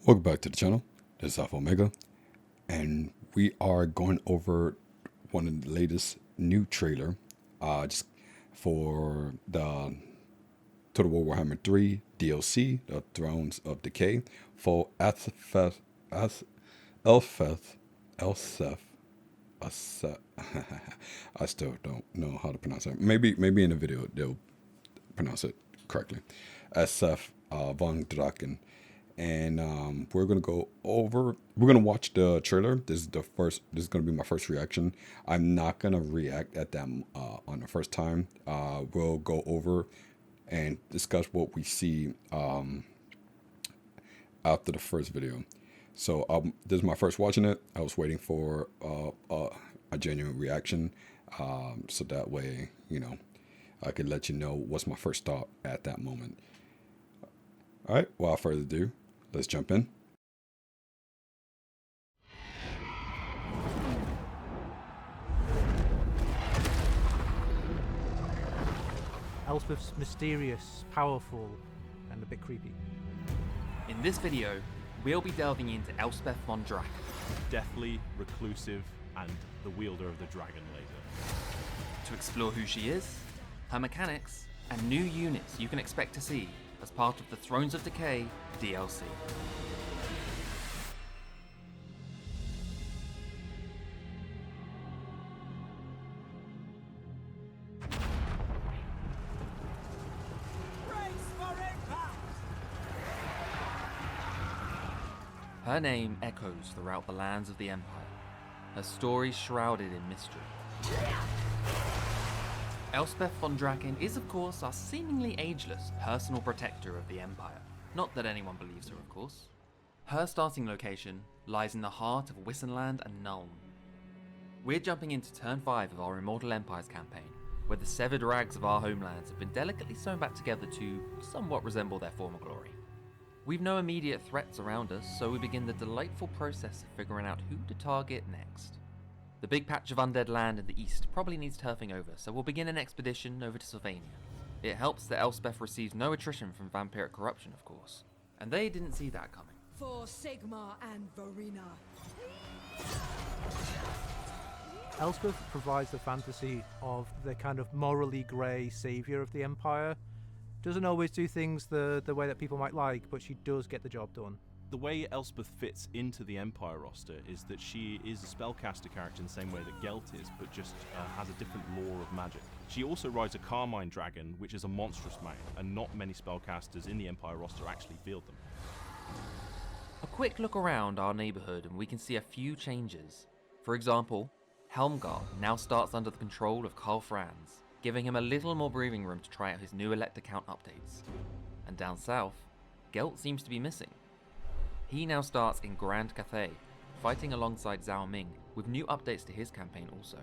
Welcome back to the channel. This is Alpha Omega, and we are going over one of the latest new trailer, just for the Total War Warhammer 3 DLC, The Thrones of Decay, for Elspeth, Elspeth, I still don't know how to pronounce it. Maybe in the video they'll pronounce it correctly. Elspeth Von Draken. And we're gonna go over. We're gonna watch the trailer. This is gonna be my first reaction. I'm not gonna react at them on the first time. We'll go over and discuss what we see after the first video. So this is my first watching it. I was waiting for a genuine reaction, so that way I could let you know what's my first thought at that moment. All right. Without further ado, let's jump in. Elspeth's mysterious, powerful, and a bit creepy. In this video, we'll be delving into Elspeth Von Draken. Deathly, reclusive, and the wielder of the dragon laser. To explore who she is, her mechanics, and new units you can expect to see as part of the Thrones of Decay DLC. Her name echoes throughout the lands of the Empire, her story shrouded in mystery. Elspeth Von Draken is, of course, our seemingly ageless personal protector of the Empire. Not that anyone believes her, of course. Her starting location lies in the heart of Wissenland and Nuln. We're jumping into turn 5 of our Immortal Empires campaign, where the severed rags of our homelands have been delicately sewn back together to somewhat resemble their former glory. We've no immediate threats around us, so we begin the delightful process of figuring out who to target next. The big patch of undead land in the east probably needs turfing over, so we'll begin an expedition over to Sylvania. It helps that Elspeth receives no attrition from vampiric corruption, of course. And they didn't see that coming. For Sigmar and Verena. Elspeth provides the fantasy of the kind of morally grey saviour of the Empire. Doesn't always do things the way that people might like, but she does get the job done. The way Elspeth fits into the Empire roster is that she is a spellcaster character in the same way that Gelt is, but just has a different lore of magic. She also rides a Carmine Dragon, which is a monstrous mount, and not many spellcasters in the Empire roster actually field them. A quick look around our neighbourhood and we can see a few changes. For example, Helmgard now starts under the control of Karl Franz, giving him a little more breathing room to try out his new elect account updates. And down south, Gelt seems to be missing. He now starts in Grand Cathay, fighting alongside Zhao Ming, with new updates to his campaign also.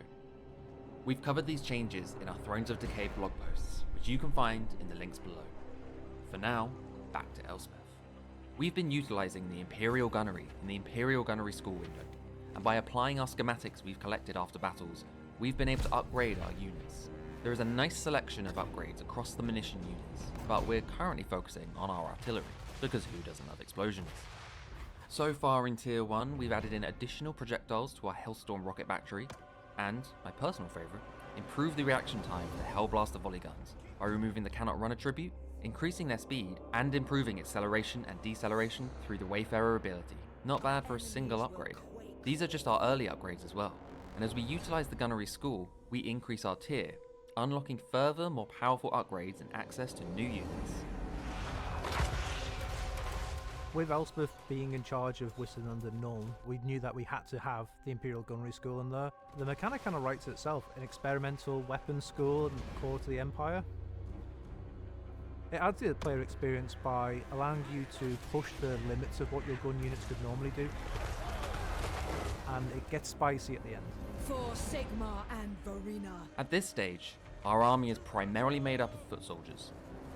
We've covered these changes in our Thrones of Decay blog posts, which you can find in the links below. For now, back to Elspeth. We've been utilising the Imperial Gunnery in the Imperial Gunnery school window, and by applying our schematics we've collected after battles, we've been able to upgrade our units. There is a nice selection of upgrades across the munition units, but we're currently focusing on our artillery, because who doesn't love explosions? So far in Tier 1, we've added in additional projectiles to our Hellstorm rocket battery, and, my personal favourite, improved the reaction time for the Hellblaster volley guns by removing the cannot run attribute, increasing their speed, and improving acceleration and deceleration through the Wayfarer ability. Not bad for a single upgrade. These are just our early upgrades as well, and as we utilise the Gunnery School, we increase our tier, unlocking further, more powerful upgrades and access to new units. With Elspeth being in charge of Wissenland and Nuln, we knew that we had to have the Imperial Gunnery School in there. The mechanic kind of writes itself, an experimental weapons school and core to the Empire. It adds to the player experience by allowing you to push the limits of what your gun units could normally do. And it gets spicy at the end. For Sigmar and Verena. At this stage, our army is primarily made up of foot soldiers.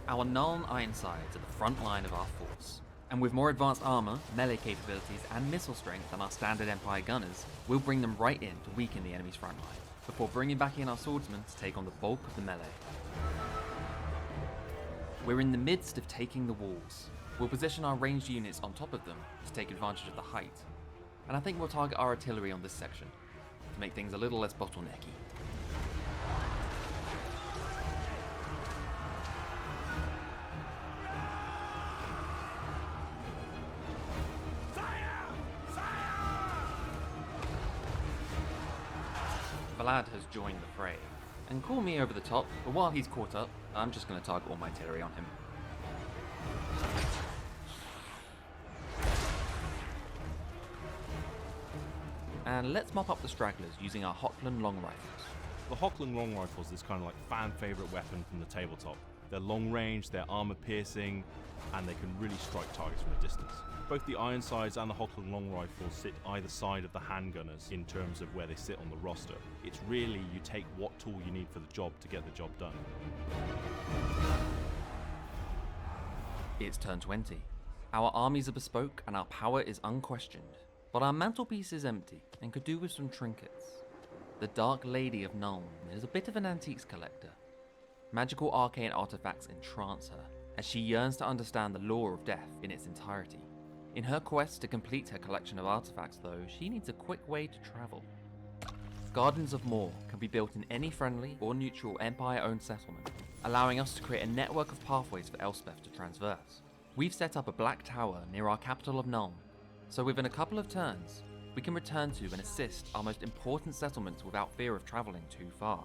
Our Nuln Ironsides are the front line of our force. And with more advanced armour, melee capabilities and missile strength than our standard Empire gunners, we'll bring them right in to weaken the enemy's front line, before bringing back in our swordsmen to take on the bulk of the melee. We're in the midst of taking the walls, We'll position our ranged units on top of them to take advantage of the height, and I think we'll target our artillery on this section to make things a little less bottlenecky. Vlad has joined the fray, and call me over the top, but while he's caught up, I'm just going to target all my artillery on him. And let's mop up the stragglers using our Hochland long rifles. The Hochland long rifles is kind of like fan favorite weapon from the tabletop. They're long range, they're armor piercing, and they can really strike targets from a distance. Both the Ironsides and the Hochland long rifles sit either side of the handgunners in terms of where they sit on the roster. It's really you take what tool you need for the job to get the job done. It's turn 20. Our armies are bespoke and our power is unquestioned, but our mantelpiece is empty and could do with some trinkets. The Dark Lady of Nuln is a bit of an antiques collector. Magical arcane artifacts entrance her, as she yearns to understand the lore of death in its entirety. In her quest to complete her collection of artifacts though, she needs a quick way to travel. Gardens of Morr can be built in any friendly or neutral Empire-owned settlement, allowing us to create a network of pathways for Elspeth to transverse. We've set up a black tower near our capital of Nuln, so within a couple of turns, we can return to and assist our most important settlements without fear of travelling too far.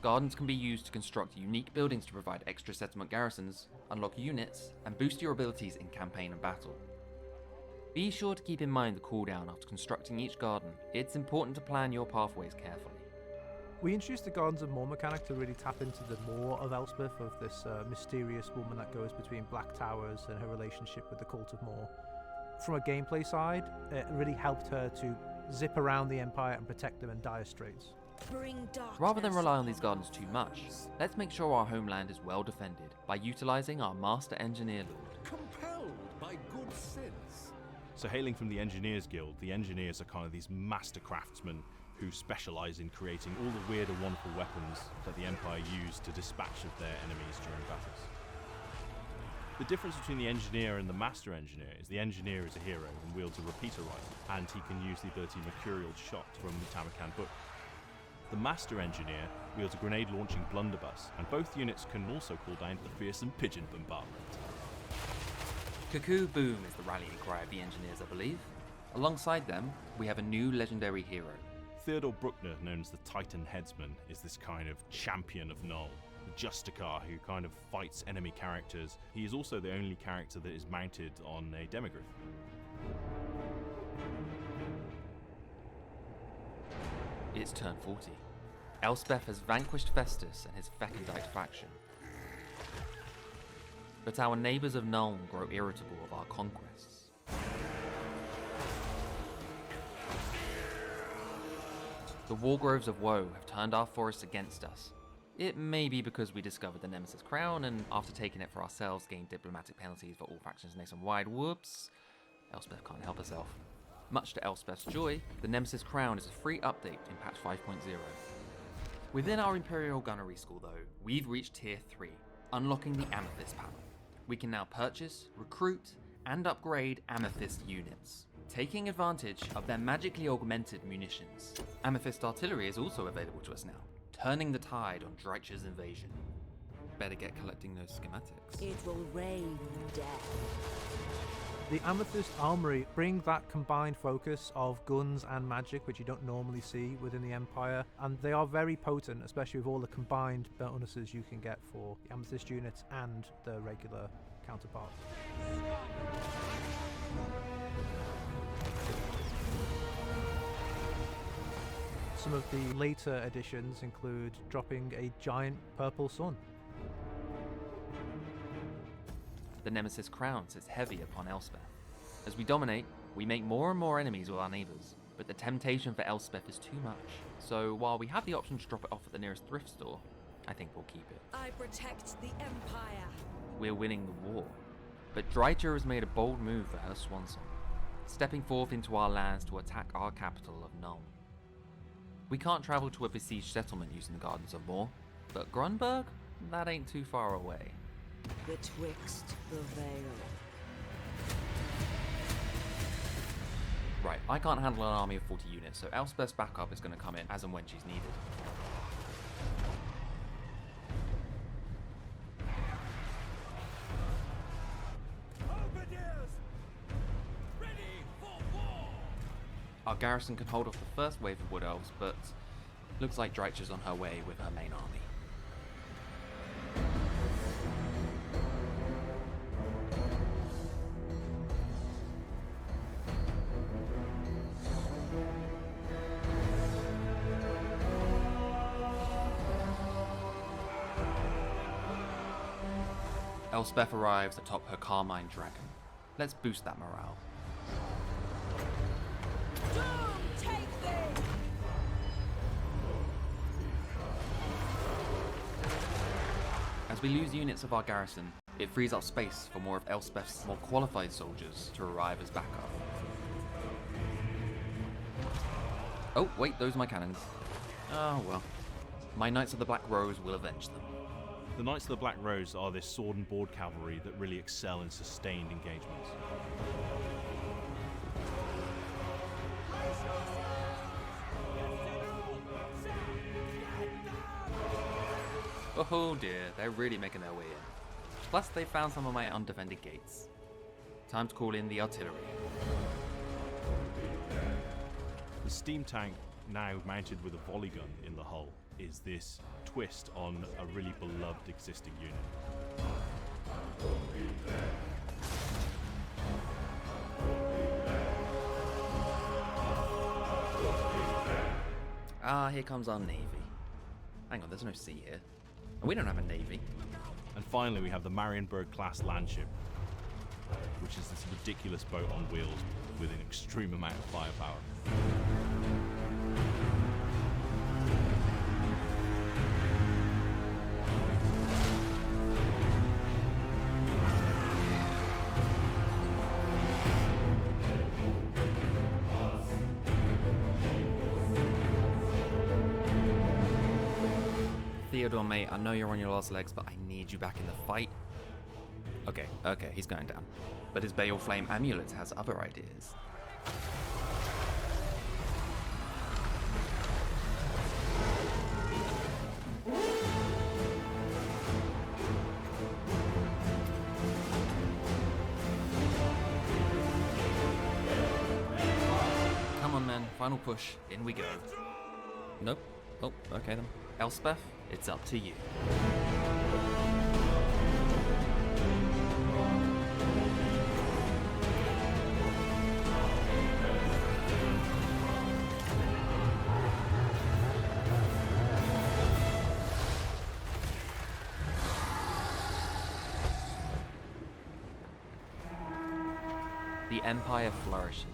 Gardens can be used to construct unique buildings to provide extra settlement garrisons, unlock units, and boost your abilities in campaign and battle. Be sure to keep in mind the cooldown after constructing each garden. It's important to plan your pathways carefully. We introduced the Gardens of Morr mechanic to really tap into the lore of Elspeth, of this mysterious woman that goes between Black Towers and her relationship with the Cult of Morr. From a gameplay side, it really helped her to zip around the Empire and protect them in dire straits. Rather than rely on these gardens too much, let's make sure our homeland is well defended by utilising our Master Engineer Lord. Compelled by good sense. So hailing from the Engineers Guild, the Engineers are kind of these master craftsmen who specialise in creating all the weird and wonderful weapons that the Empire used to dispatch of their enemies during battles. The difference between the Engineer and the Master Engineer is the Engineer is a hero and wields a repeater rifle, and he can use the ability Mercurial Shot from the Tamarkan book. The Master Engineer wields a grenade-launching blunderbuss, and both units can also call down the fearsome pigeon bombardment. Cuckoo Boom is the rallying cry of the Engineers, I believe. Alongside them, we have a new legendary hero. Theodore Bruckner, known as the Titan Headsman, is this kind of champion of Null, the Justicar who kind of fights enemy characters. He is also the only character that is mounted on a demigryph. It's turn 40. Elspeth has vanquished Festus and his Fecundite faction. But our neighbours of Nuln grow irritable of our conquests. The Wargroves of Woe have turned our forests against us. It may be because we discovered the Nemesis Crown and after taking it for ourselves gained diplomatic penalties for all factions nationwide. Whoops. Elspeth can't help herself. Much to Elspeth's joy, the Nemesis Crown is a free update in patch 5.0. Within our Imperial Gunnery School though, we've reached tier 3, unlocking the Amethyst panel. We can now purchase, recruit, and upgrade Amethyst units, taking advantage of their magically augmented munitions. Amethyst artillery is also available to us now, turning the tide on Dreicher's invasion. Better get collecting those schematics. It will rain death. The Amethyst Armory bring that combined focus of guns and magic, which you don't normally see within the Empire, and they are very potent, especially with all the combined bonuses you can get for the Amethyst units and the regular counterparts. Some of the later additions include dropping a giant purple sun. The Nemesis Crown sits heavy upon Elspeth. As we dominate, we make more and more enemies with our neighbours, but the temptation for Elspeth is too much. So while we have the option to drop it off at the nearest thrift store, I think we'll keep it. I protect the Empire. We're winning the war, but Dreicher has made a bold move for her swan song, stepping forth into our lands to attack our capital of Nuln. We can't travel to a besieged settlement using the Gardens of Morr, but Grunberg? That ain't too far away. Betwixt the veil. I can't handle an army of 40 units, so Elspeth's backup is going to come in as and when she's needed. Our garrison can hold off the first wave of Wood Elves, but looks like Dreicher's on her way with her main army. Elspeth arrives atop her Carmine Dragon. Let's boost that morale. Take this! As we lose units of our garrison, it frees up space for more of Elspeth's more qualified soldiers to arrive as backup. Oh, wait, those are my cannons. Oh well. My Knights of the Black Rose will avenge them. The Knights of the Black Rose are this sword and board cavalry that really excel in sustained engagements. Oh dear, they're really making their way in. Plus, they found some of my undefended gates. Time to call in the artillery. The steam tank, now mounted with a volley gun in the hull, is this twist on a really beloved existing unit. Ah, here comes our navy. Hang on, there's no sea here. And we don't have a navy. And finally we have the Marienburg class landship, which is this ridiculous boat on wheels with an extreme amount of firepower. Theodore, mate, I know you're on your last legs, but I need you back in the fight. Okay, he's going down. But his Bale Flame amulet has other ideas. Come on, men, final push, in we go. Nope. Oh, okay then. Elspeth, it's up to you. The Empire flourishes.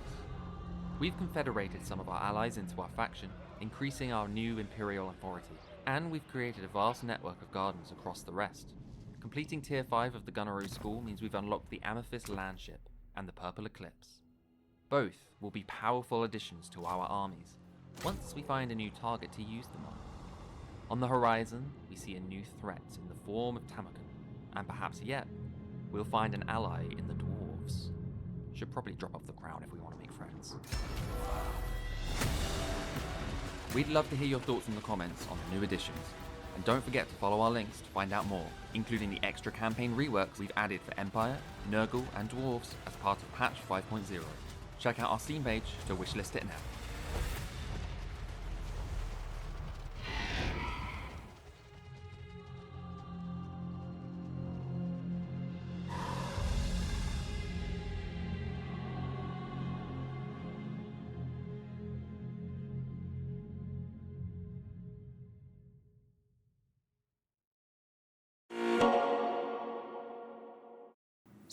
We've confederated some of our allies into our faction, increasing our new Imperial authority, and we've created a vast network of gardens across the rest. Completing Tier 5 of the Gunnery School means we've unlocked the Amethyst Landship and the Purple Eclipse. Both will be powerful additions to our armies, once we find a new target to use them on. On the horizon, we see a new threat in the form of Tamakan, and perhaps yet, we'll find an ally in the Dwarves. Should probably drop off the crown if we want to make friends. We'd love to hear your thoughts in the comments on the new additions, and don't forget to follow our links to find out more, including the extra campaign reworks we've added for Empire, Nurgle, and Dwarves as part of patch 5.0. Check out our Steam page to wishlist it now.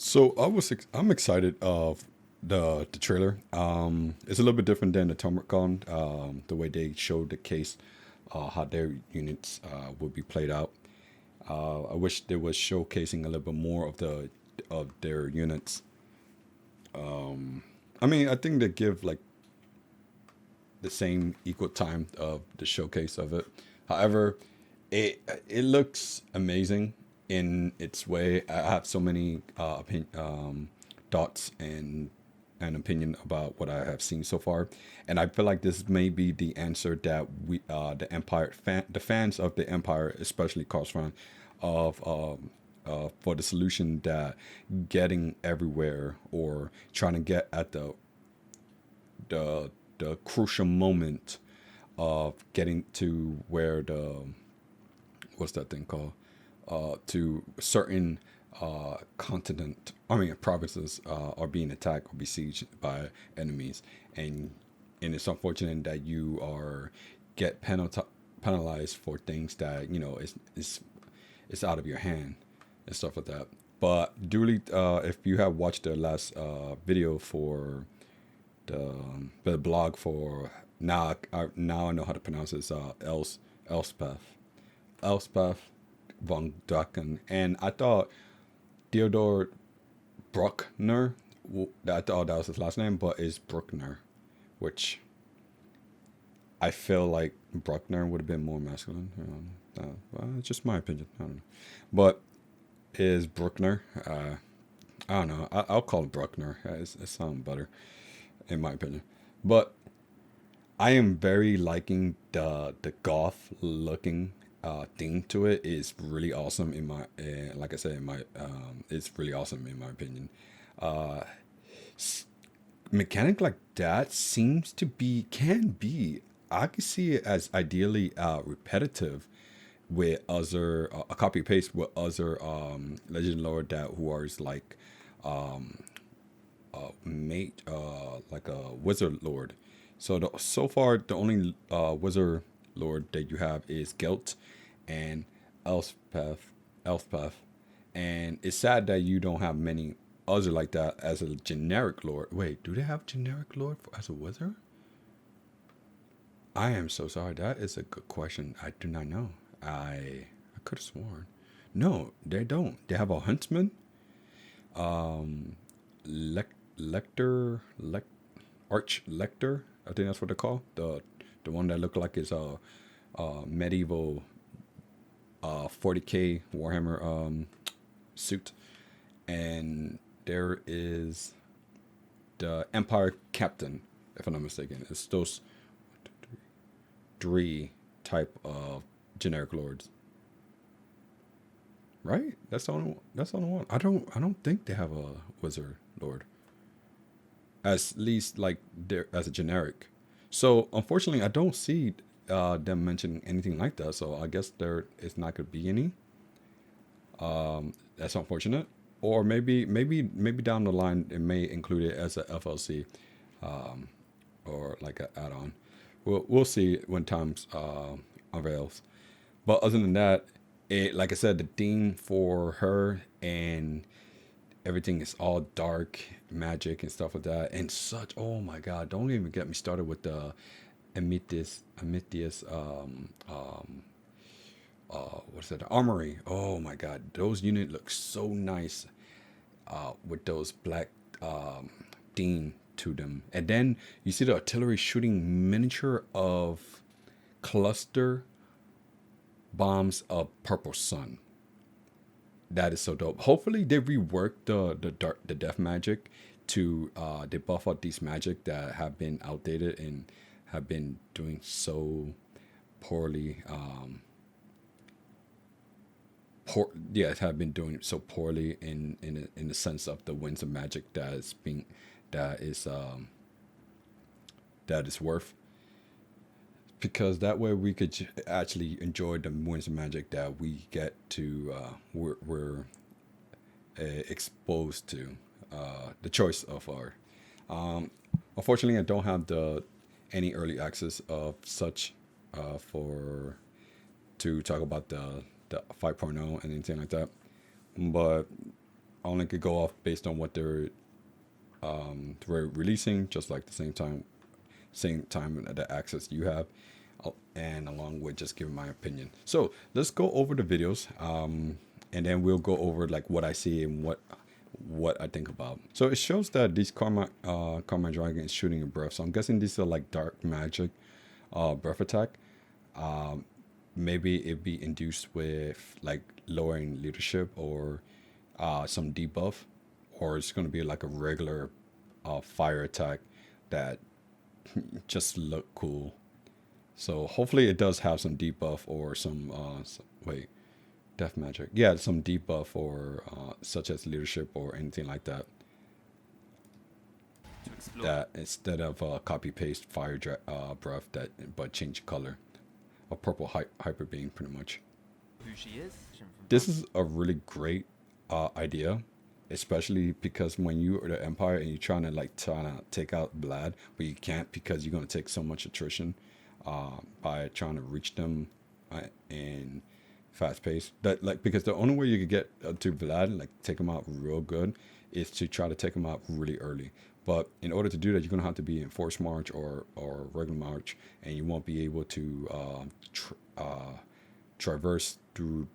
So I'm excited of the trailer. It's a little bit different than the Tomricon, the way they showed the case, how their units would be played out. I wish they was showcasing a little bit more of their units. I mean, I think they give like the same equal time of the showcase of it. However, it looks amazing in its way. I have so many dots and an opinion about what I have seen so far, and I feel like this may be the answer that we, the Empire, the fans of the Empire, especially Carl's fan, of for the solution that getting everywhere or trying to get at the crucial moment of getting to where the what's that thing called to certain continent, I mean provinces are being attacked or besieged by enemies, and it's unfortunate that you are get penalized for things that it's out of your hand and stuff like that. But duly, if you have watched the last video for the blog for now I know how to pronounce this, Elspeth Von Draken, and I thought Theodore Bruckner, I thought that was his last name, but it's Bruckner, which I feel like Bruckner would have been more masculine. Well, it's just my opinion. I don't know, but is Bruckner? I don't know. I'll call it Bruckner. It sounds better, in my opinion. But I am very liking the goth looking theme to it. Is really awesome in my like I said, in my it's really awesome in my opinion. Mechanic like that seems to can be, I can see it as ideally repetitive with other a copy paste with other legend lord that who are like mate like a wizard lord. So far the only wizard lord that you have is Gelt and Elspeth, and it's sad that you don't have many other like that as a generic lord. Wait, do they have generic lord as a wizard? I am so sorry. That is a good question. I do not know. I could have sworn. No, they don't. They have a huntsman. Arch lector. I think that's what they call the one that looked like is a medieval 40k Warhammer suit, and there is the Empire captain, if I'm not mistaken. It's those three type of generic lords, right? That's the only one. I don't think they have a wizard lord, at least like there as a generic. So unfortunately, I don't see them mentioning anything like that. So I guess there is not going to be any. That's unfortunate. Or maybe down the line it may include it as a FLC, or like an add-on. We'll see when times avails. But other than that, like I said, the theme for her and everything is all dark magic and stuff like that, and such. Oh my God! Don't even get me started with the Amethyst. What's that? The armory. Oh my God, those units look so nice with those black theme to them. And then you see the artillery shooting miniature of cluster bombs of purple sun. That is so dope. Hopefully they rework the death magic to they buff out these magic that have been outdated and have been doing so poorly. Have been doing so poorly in the sense of the winds of magic that is worth. Because that way we could actually enjoy the winds of magic that we get to we're exposed to, the choice of our. Unfortunately, I don't have any early access of such to talk about the 5.0 and anything like that, but I only could go off based on what they're releasing, just like the same time the access you have, and along with just giving my opinion. So let's go over the videos, and then we'll go over like what I see and what I think about. So it shows that this Carmine Dragon is shooting a breath. So I'm guessing these are like dark magic breath attack. Maybe it'd be induced with like lowering leadership or some debuff, or it's going to be like a regular fire attack that just look cool. So hopefully it does have some debuff or some wait, death magic. Yeah, some debuff or such as leadership or anything like that. To explore That instead of copy paste fire breath that but change color, a purple hyper beam pretty much. who she is. This is a really great idea, especially because when you are the Empire and you're trying to take out Vlad, but you can't because you're gonna take so much attrition by trying to reach them in fast pace. That like because the only way you could get to Vlad, like take him out real good, is to try to take him out really early. But in order to do that, you're gonna have to be in forced march or regular march, and you won't be able to traverse through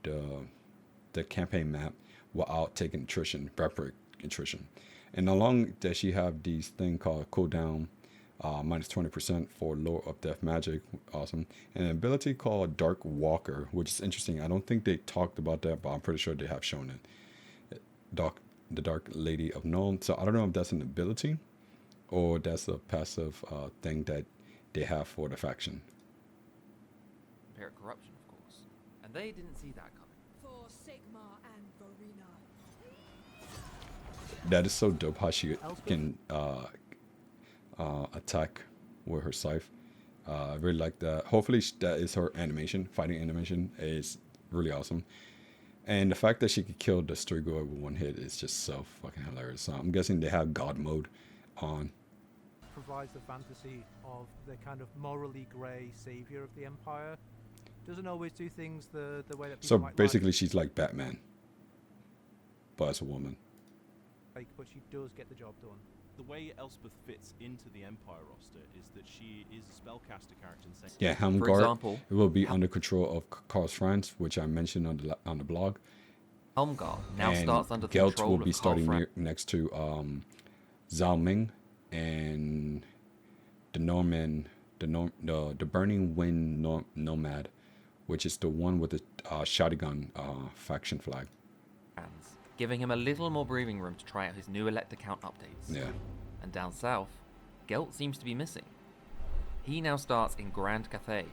the campaign map without taking attrition, rapid attrition. And along that, she have these thing called cooldown, minus 20% for lower up death magic, awesome, and an ability called Dark Walker, which is interesting. I don't think they talked about that, but I'm pretty sure they have shown it. The Dark Lady of Nuln. So I don't know if that's an ability or that's a passive thing that they have for the faction. Imperial corruption, of course. And they didn't see that coming. For Sigma and Verena. That is so dope how she can attack with her scythe. I really like that. Hopefully that is her animation. Fighting animation is really awesome. And the fact that she could kill the Strigoi with one hit is just so fucking hilarious. So I'm guessing they have God mode on. Provides the fantasy of the kind of morally grey savior of the Empire. Doesn't always do things the way that people So might basically she's like Batman, but as a woman. like, but she does get the job done. The way Elspeth fits into the Empire roster is that she is a spellcaster character. Yeah, For Helmgard, example, it will be under control of Karl Franz, which I mentioned on the blog. Helmgard now And starts under the Gelt control will of be Karl starting Franz. next to Zhao Ming and the Norman, the Burning Wind Nomad, which is the one with the shotgun faction flag. Giving him a little more breathing room to try out his new elect account updates. Yeah. And down south, Gelt seems to be missing. He now starts in Grand Cathay,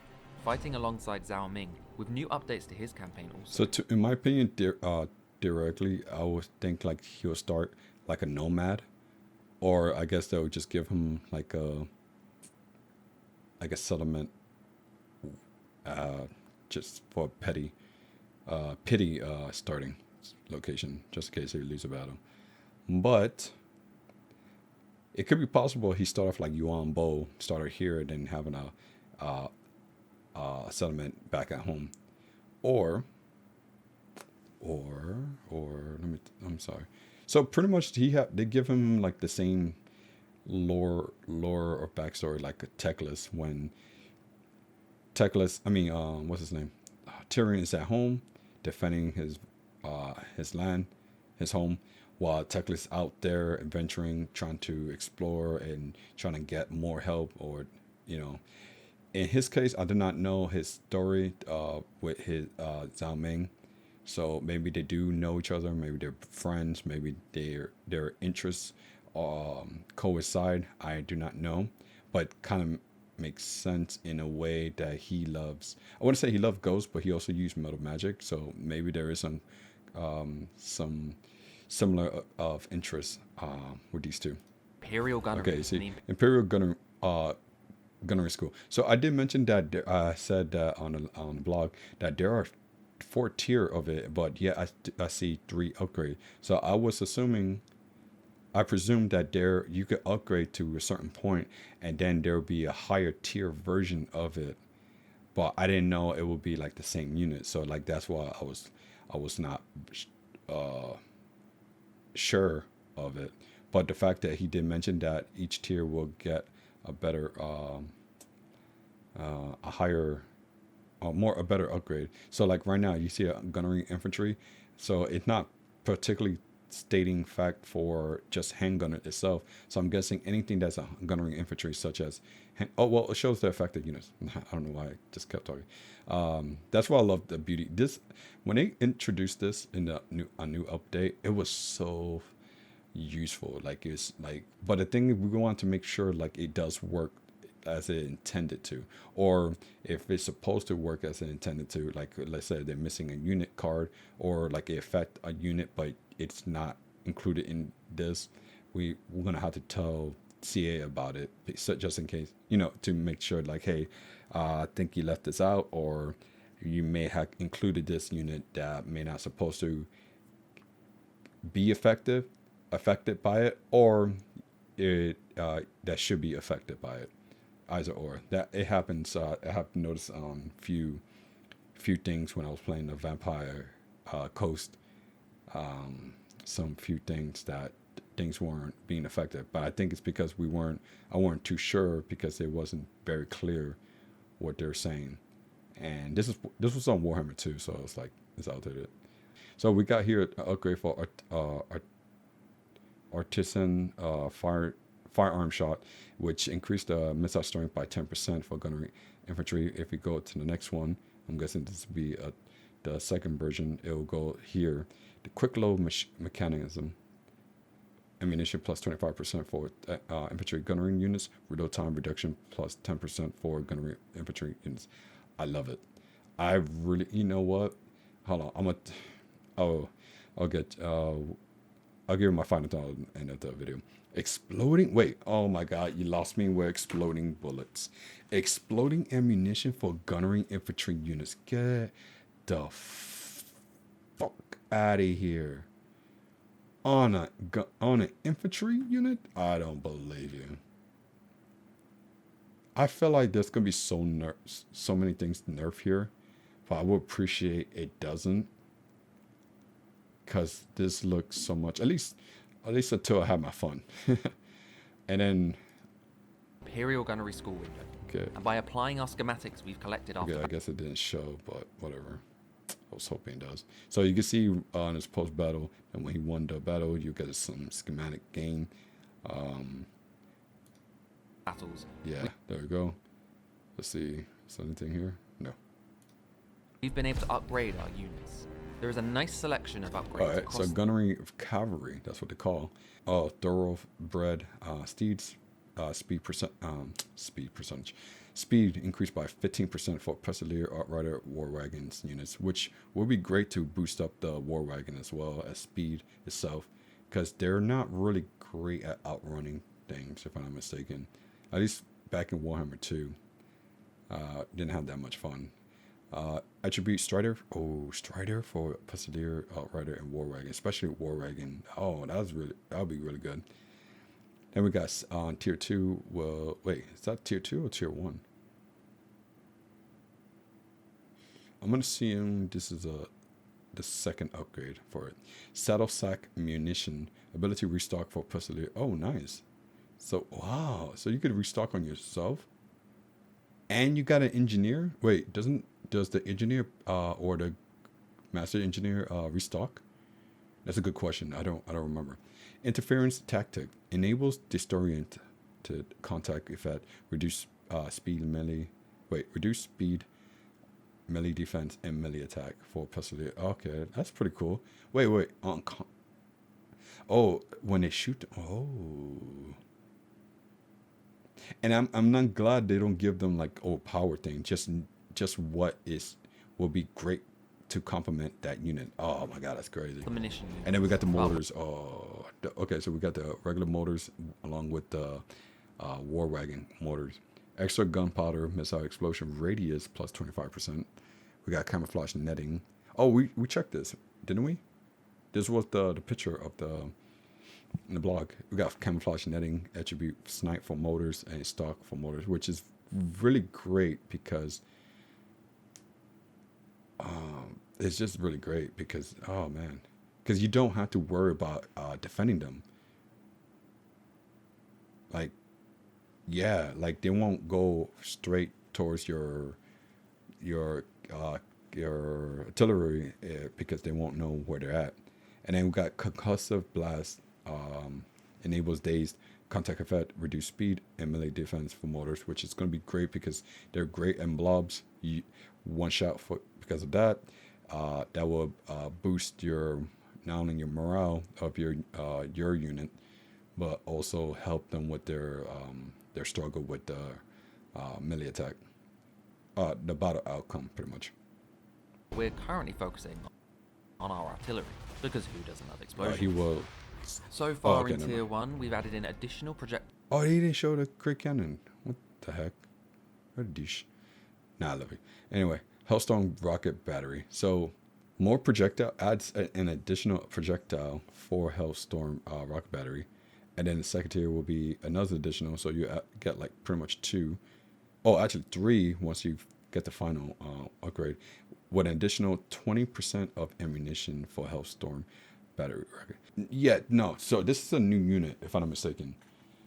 fighting alongside Zhao Ming, with new updates to his campaign also. So, in my opinion, theoretically, I would think like he'll start like a nomad, or I guess they'll just give him like a settlement, just for pity starting location, just in case he loses a battle. But it could be possible he start off like Yuan Bo, started here, then having a settlement back at home, or I'm sorry. So pretty much they give him like the same lore or backstory like a Teclis when what's his name? Tyrion is at home defending his land, his home, while Teclis out there adventuring, trying to explore and trying to get more help, or in his case, I did not know his story with his Zhao Ming. So maybe they do know each other, maybe they're friends, maybe their interests coincide. I do not know, but kind of makes sense in a way that he loves. I wouldn't say he loved ghosts, but he also used metal magic. So maybe there is some similar of interest with these two. Imperial Gunnery. Okay, see, Imperial Gunnery School. So I did mention that I said that on the blog that there are 4 tier of it, but yeah, I see 3 upgrade. So I presume that there you could upgrade to a certain point, and then there will be a higher tier version of it. But I didn't know it would be like the same unit. So like that's why I was not sure of it. But the fact that he did mention that each tier will get a better, a higher, a better upgrade. So like right now you see a gunnery infantry. So it's not particularly stating fact for just handgunner itself. So I'm guessing anything that's a gunnery infantry, such as, it shows the effective units. I don't know why I just kept talking. That's why I love the beauty. This when they introduced this in a new update, it was so useful. Like it's like, but the thing is, we want to make sure like it does work as it intended to, or if it's supposed to work as it intended to. Like let's say they're missing a unit card, or like it affect a unit, but it's not included in this. We're gonna have to tell CA about it, so just in case, to make sure like, hey, I think you left this out, or you may have included this unit that may not supposed to be affected by it, or it that should be affected by it. Either or. That it happens. I have noticed on few things when I was playing the Vampire Coast. Some few things that things weren't being affected, but I think it's because I weren't too sure, because it wasn't very clear what they're saying. And this was on Warhammer 2, so it's like it's outdated. So we got here an upgrade for artisan firearm shot, which increased the missile strength by 10% for gunnery infantry. If we go to the next one, I'm guessing this will be the second version. It will go here. The quick load mechanism. Ammunition plus 25% for infantry gunnery units. Reload time reduction plus 10% for gunnery infantry units. I love it. I really, you know what? Hold on. I'll give you my final thought at the end of the video. Exploding. Wait. Oh my God. You lost me with exploding bullets. Exploding ammunition for gunnery infantry units. Get the fuck out of here. On an infantry unit? I don't believe you. I feel like there's gonna be so many things nerfed here, but I would appreciate it doesn't, because this looks so much. At least until I have my fun. And then Imperial Gunnery School window. okay. And by applying our schematics we've collected after Okay, I guess it didn't show, but whatever. I was hoping it does. So you can see on his post battle, and when he won the battle, you get some schematic gain. battles, Yeah, there we go. Let's see. Is there anything here? No. we've been able to upgrade our units. There is a nice selection of upgrades. All right, across so gunnery of cavalry, that's what they call. Oh, thoroughbred steeds, speed percentage. Speed increased by 15% for Pesilier, Outrider, War Wagons units, which will be great to boost up the War Wagon as well as speed itself, because they're not really great at outrunning things, if I'm not mistaken. At least back in Warhammer 2, didn't have that much fun. Attribute Strider. Oh, Strider for Pesilier, Outrider, and War Wagon, especially War Wagon. Oh, that'll be really good. Then we got on tier 2. Well, wait, is that tier 2 or tier 1? I'm going to assume this is the second upgrade for it. Saddle Sack Munition. Ability restock for Pesilier. Oh, nice. So, wow. So you could restock on yourself? And you got an engineer? Wait, does the engineer or the master engineer restock? That's a good question. I don't remember. Interference tactic enables disorient to contact effect, reduce speed melee. Reduce speed, melee defense, and melee attack for Pesilier. Okay, that's pretty cool. Wait. When they shoot. Oh. And I'm not glad they don't give them like power thing. Just what will be great to complement that unit. Oh my God, that's crazy. Munition units. And then we got the mortars. Okay, so we got the regular mortars along with the War Wagon mortars. Extra gunpowder missile explosion radius plus 25%. We got camouflage netting. Oh, we checked this, didn't we? This was the picture of in the blog. We got camouflage netting, attribute snipe for motors, and stock for motors, which is really great because it's just really great because, oh man, because you don't have to worry about defending them. Like, yeah, like they won't go straight towards your artillery because they won't know where they're at. And then we got concussive blast, enables dazed, contact effect, reduce speed, and melee defense for mortars, which is going to be great because they're great in blobs. You one shot because of that. That will boost your not only your morale of your unit, but also help them with their struggle with the melee attack, the battle outcome, pretty much. We're currently focusing on our artillery, because who doesn't love He explosions? will. So far okay, in never Tier mind. 1, we've added in additional Oh, he didn't show the great cannon. What the heck? What a douche. Nah, I love it. Anyway, Hellstorm rocket battery. So more projectile adds an additional projectile for Hellstorm rocket battery, and then the second tier will be another additional. So you get like pretty much 2. Oh, actually 3 once you get the final upgrade, with an additional 20% of ammunition for Hellstorm battery rocket. Yeah, no. So this is a new unit, if I'm not mistaken.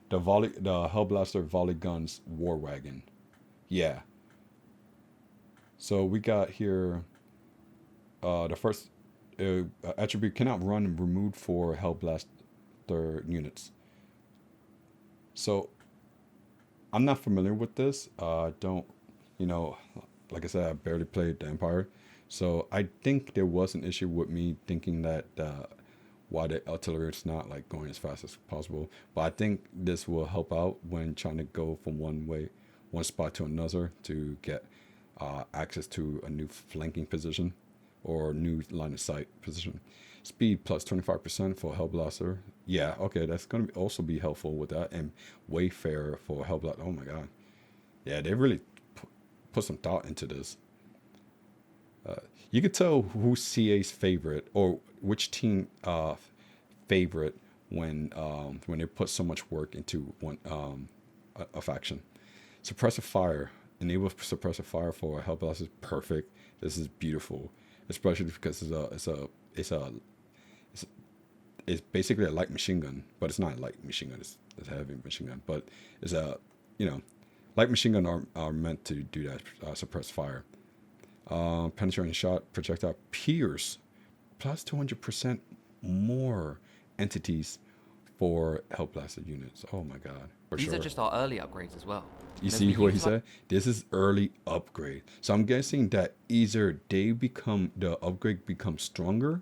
The Hellblaster volley guns war wagon. Yeah. So we got here the first attribute cannot run and removed for Hellblaster units. So I'm not familiar with this. Don't, like I said, I barely played the Empire. So I think there was an issue with me thinking that why the artillery is not like going as fast as possible. But I think this will help out when trying to go from one spot to another to get access to a new flanking position or new line of sight position. Speed plus 25% for Hellblaster. Yeah, okay, that's going to also be helpful with that. And Wayfarer for Hellblaster. Oh my god. Yeah, they really put some thought into this. You could tell who's CA's favorite or which team favorite when they put so much work into one a faction. Suppressive fire. Enable suppressive fire for Hellblast is perfect. This is beautiful, especially because it's basically a light machine gun, but it's not a light machine gun. It's a heavy machine gun, but it's light machine gun are meant to do that, suppress fire. Penetrating shot, projectile pierce, plus 200% more entities for Hellblaster units. Oh my god. For These sure. are just our early upgrades as well. You As see we what he use our- said? This is early upgrade. So I'm guessing that either the upgrade becomes stronger,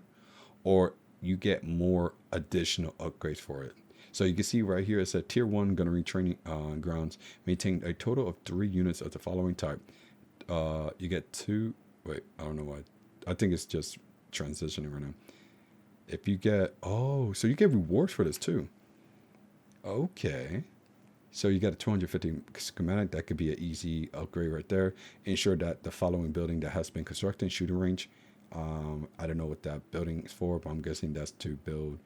or you get more additional upgrades for it. So you can see right here, it said Tier 1 Gunnery Training Grounds maintain a total of 3 units of the following type. You get 2... Wait, I don't know why. I think it's just transitioning right now. If you get... Oh, so you get rewards for this too. Okay. So you got a 250 schematic. That could be an easy upgrade right there. Ensure that the following building that has been constructed, shooting range. I don't know what that building is for, but I'm guessing that's to build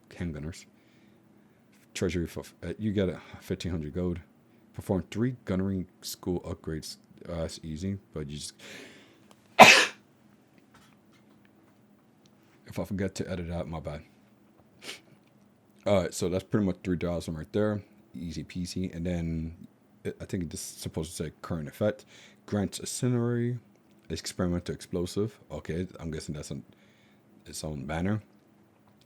handgunners. Treasury for you get a 1,500 gold. Perform 3 gunnery school upgrades. That's easy, but you just if I forget to edit out, my bad. All right, so that's pretty much 3,000 right there, easy peasy. And then I think this is supposed to say current effect grants incendiary, experimental explosive. Okay, I'm guessing that's its own banner.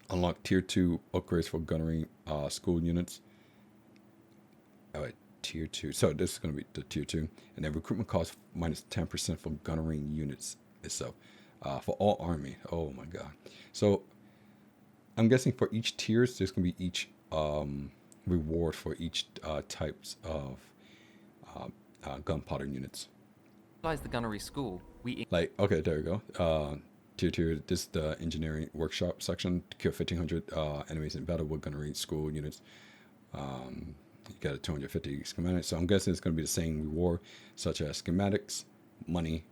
Unlock tier 2 upgrades for gunnery school units. All right, tier 2. So this is going to be the tier 2, and then recruitment cost minus 10% for gunnery units itself. For all army. Oh my god. So I'm guessing for each tiers, there's going to be each reward for each types of gunpowder units. Utilize the gunnery school. Like, okay, there you go. Tier 2, this is the engineering workshop section. Kill 1,500 enemies in battle with gunnery school units. You got a 250 schematic. So I'm guessing it's going to be the same reward, such as schematics, money.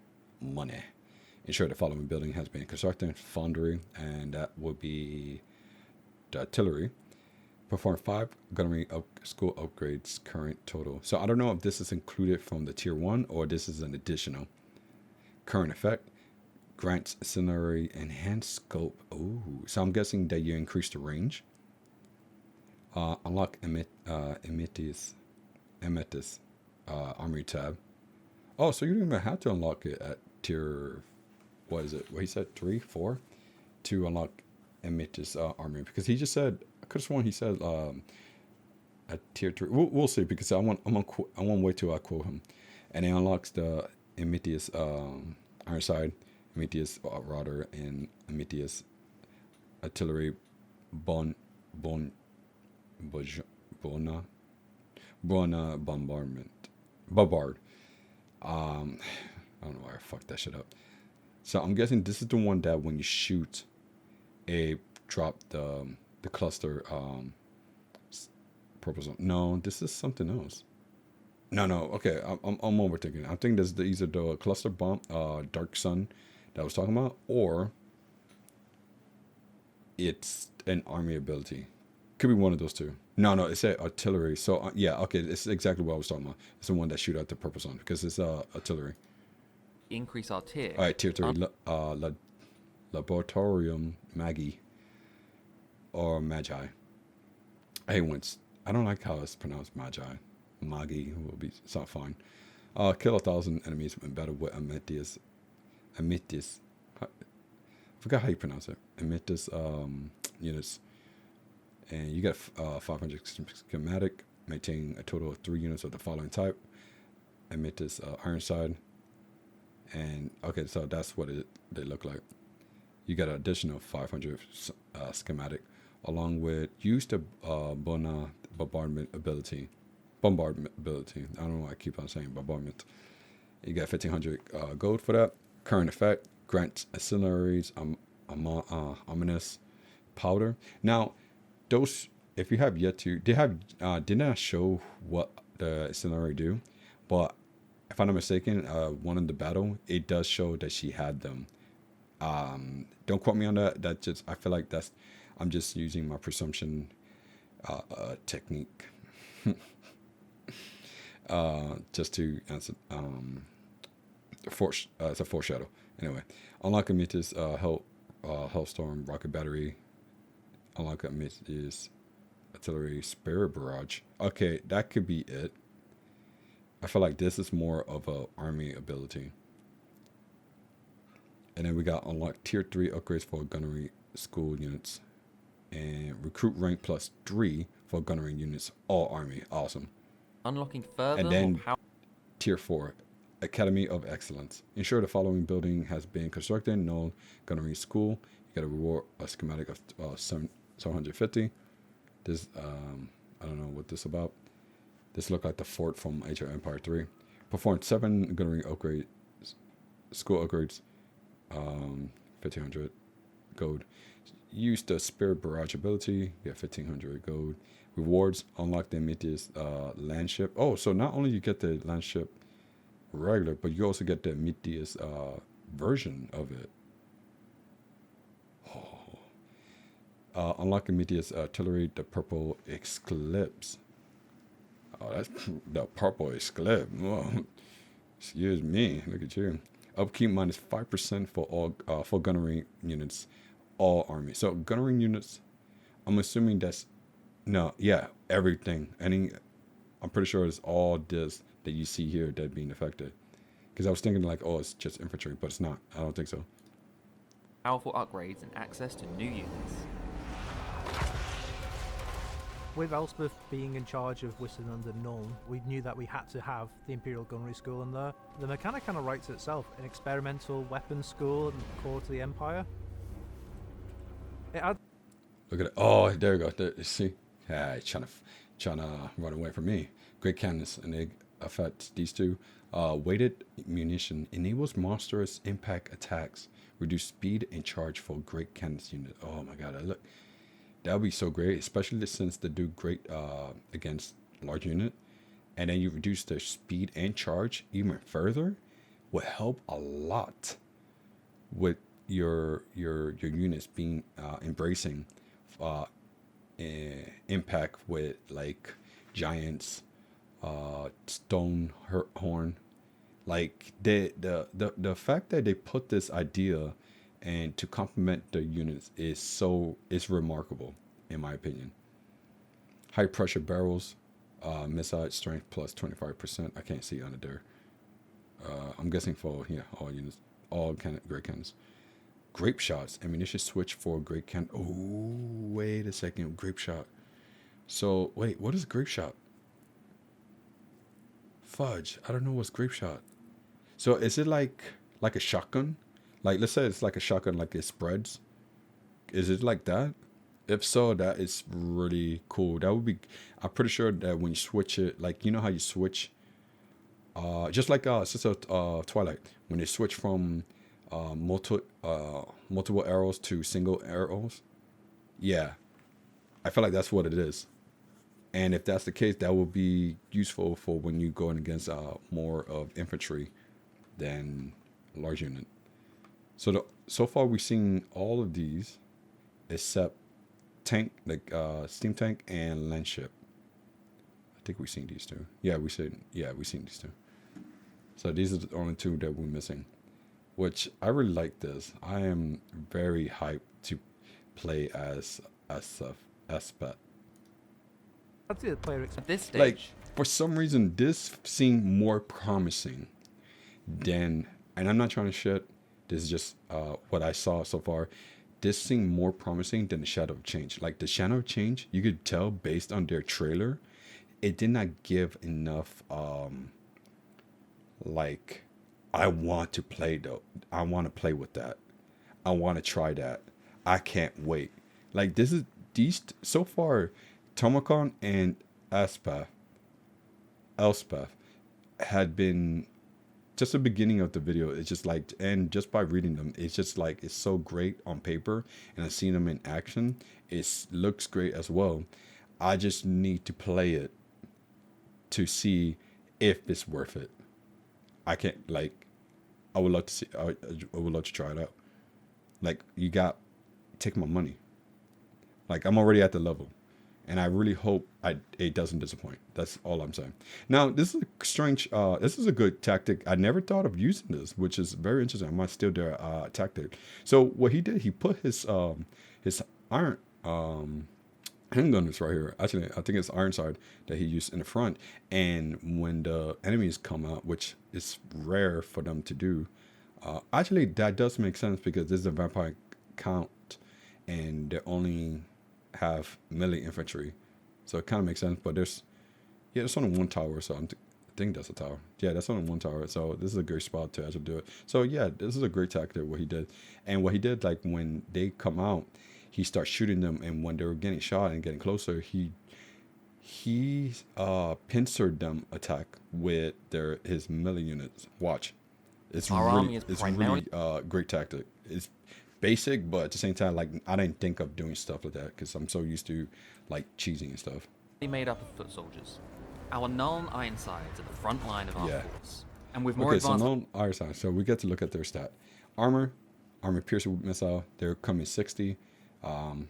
Ensure the following building has been constructed, foundry, and that will be the artillery. Perform 5 gunnery school upgrades, current total. So I don't know if this is included from the tier 1 or this is an additional. Current effect, grants incendiary enhanced scope. Ooh, so I'm guessing that you increase the range. Unlock Amethyst armory tab. Oh, so you don't even have to unlock it at tier... What is it? What he said, 3, 4, to unlock Amethyst armory, because he just said, I could have sworn he said at tier 3. We'll see, because I want to wait till I quote him, and he unlocks the Amethyst iron side Amethyst Rudder, and Amethyst Artillery Bon Bon Boj- Bona Bona Bombard. I don't know why I fucked that shit up. So I'm guessing this is the one that when you shoot, a drop the cluster purple zone. No, this is something else. No, okay, I'm overthinking. I think this is either the cluster bomb, Dark Sun, that I was talking about, or it's an army ability. Could be one of those two. No, it said artillery. So yeah, okay, it's exactly what I was talking about. It's the one that shoot out the purple zone because it's artillery. Increase our tier. All right, tier 3, Laboratorium Magi or Magi. I hate when I don't like how it's pronounced Magi. Magi will be sound fine. Kill 1,000 enemies when battle with Amethyst. I forgot how you pronounce it. Amethyst units. And you get 500 schematic. Maintain a total of 3 units of the following type. Amethyst Ironside. And okay, so that's what they look like. You get an additional 500 schematic, along with use the bombardment ability. I don't know why I keep on saying bombardment. You get 1,500 gold for that. Current effect grants auxiliaries ominous powder. Now, those, if you have yet to, did not show what the auxiliary do, but if I'm not mistaken, one in the battle, it does show that she had them. Don't quote me on that. That just, I feel like I'm just using my presumption technique. Just to answer, it's a foreshadow. Anyway, unlock Amethyst Hellstorm Rocket Battery. Unlock Amethyst Artillery Spirit Barrage. Okay, that could be it. I feel like this is more of a army ability. And then we got unlocked tier 3 upgrades for gunnery school units. And recruit rank +3 for gunnery units, all army. Awesome. Unlocking further And then more power. tier 4, Academy of Excellence. Ensure the following building has been constructed. Null gunnery school. You get a reward, a schematic of 750. This, I don't know what this is about. This looked like the fort from Age of Empire 3. Performed 7 gunnery upgrades, school upgrades, 1,500 gold. Use the Spirit Barrage ability, get 1,500 gold. Rewards, unlock the Amethyst land ship. Oh, so not only you get the land ship regular, but you also get the Amethyst version of it. Unlock Amethyst artillery, the purple Eclipse. Oh, that's the purple Eclipse. Whoa. Excuse me. Look at you. Upkeep -5% for all for gunnery units, all army. So gunnery units, I'm assuming that's everything. I'm pretty sure it's all this that you see here that being affected. Because I was thinking like, oh, it's just infantry, but it's not. I don't think so. Powerful upgrades and access to new units. With Elspeth being in charge of Whistling under Nuln, we knew that we had to have the Imperial Gunnery School in there. The mechanic kind of writes itself, an experimental weapons school and core to the Empire. It had... Look at it. Oh, there you go. There, see? Yeah, he's trying to run away from me. Great cannons, and they affect these two. Weighted munition enables monstrous impact attacks. Reduce speed and charge for great cannons unit. Oh my god, look. That would be so great, especially since they do great against large unit. And then you reduce their speed and charge even further, would help a lot with your units being embracing impact with like giants, stone horn. Like the fact that they put this idea and to complement the units is remarkable in my opinion. High pressure barrels, missile strength plus 25%. I can't see under there. I'm guessing for all units, all great cannons. Grape shots, ammunition switch for great cannon. Oh, wait a second, grape shot. So wait, what is grape shot? Fudge, I don't know what's grape shot. So is it like a shotgun? Like, let's say it's like a shotgun, like it spreads. Is it like that? If so, that is really cool. That would be. I'm pretty sure that when you switch it, like you know how you switch, just like Sister Twilight, when they switch from multiple arrows to single arrows. Yeah, I feel like that's what it is. And if that's the case, that will be useful for when you're going against more of infantry than a large unit. So far we've seen all of these except tank, like steam tank and land ship. I think we've seen these two. We've seen these two. So these are the only two that we're missing, which I really like this. I am very hyped to play as Elspeth. I'd say the player At this stage, Like, for some reason, this seemed more promising than, and I'm not trying to shit, this is just what I saw so far. This seemed more promising than the Shadow of Change. Like, the Shadow of Change, you could tell based on their trailer, it did not give enough, like, I want to play, though. I want to play with that. I want to try that. I can't wait. Like, so far, Tomacon and Elspeth had been just the beginning of the video. It's just like, and just by reading them, it's just like, it's so great on paper, and I've seen them in action. It looks great as well. I just need to play it to see if it's worth it. I can't, like, I would love to see, I would love to try it out. Like, take my money. Like, I'm already at the level. And I really hope it doesn't disappoint. That's all I'm saying. Now, this is a strange, this is a good tactic. I never thought of using this, which is very interesting. I might steal their tactic. So what he did, he put his iron handgunners right here. Actually, I think it's Ironside that he used in the front. And when the enemies come out, which is rare for them to do, actually that does make sense because this is a vampire count, and they only have melee infantry, so it kind of makes sense. But there's only one tower, so I think that's a tower. Yeah, that's only one tower, so this is a great spot to actually do it. So yeah, this is a great tactic what he did. And what he did, like when they come out, he starts shooting them, and when they were getting shot and getting closer, he pincered them attack with his melee units. Watch, it's Our army is really primarily great tactic. It's basic, but at the same time, like, I didn't think of doing stuff like that because I'm so used to like cheesing and stuff. made up of foot soldiers. Our Nuln Ironsides are the front line of our Yeah. force, and with more Okay, advanced. so no Ironside. So we get to look at their stat. Armor piercing missile. They're coming 60. Got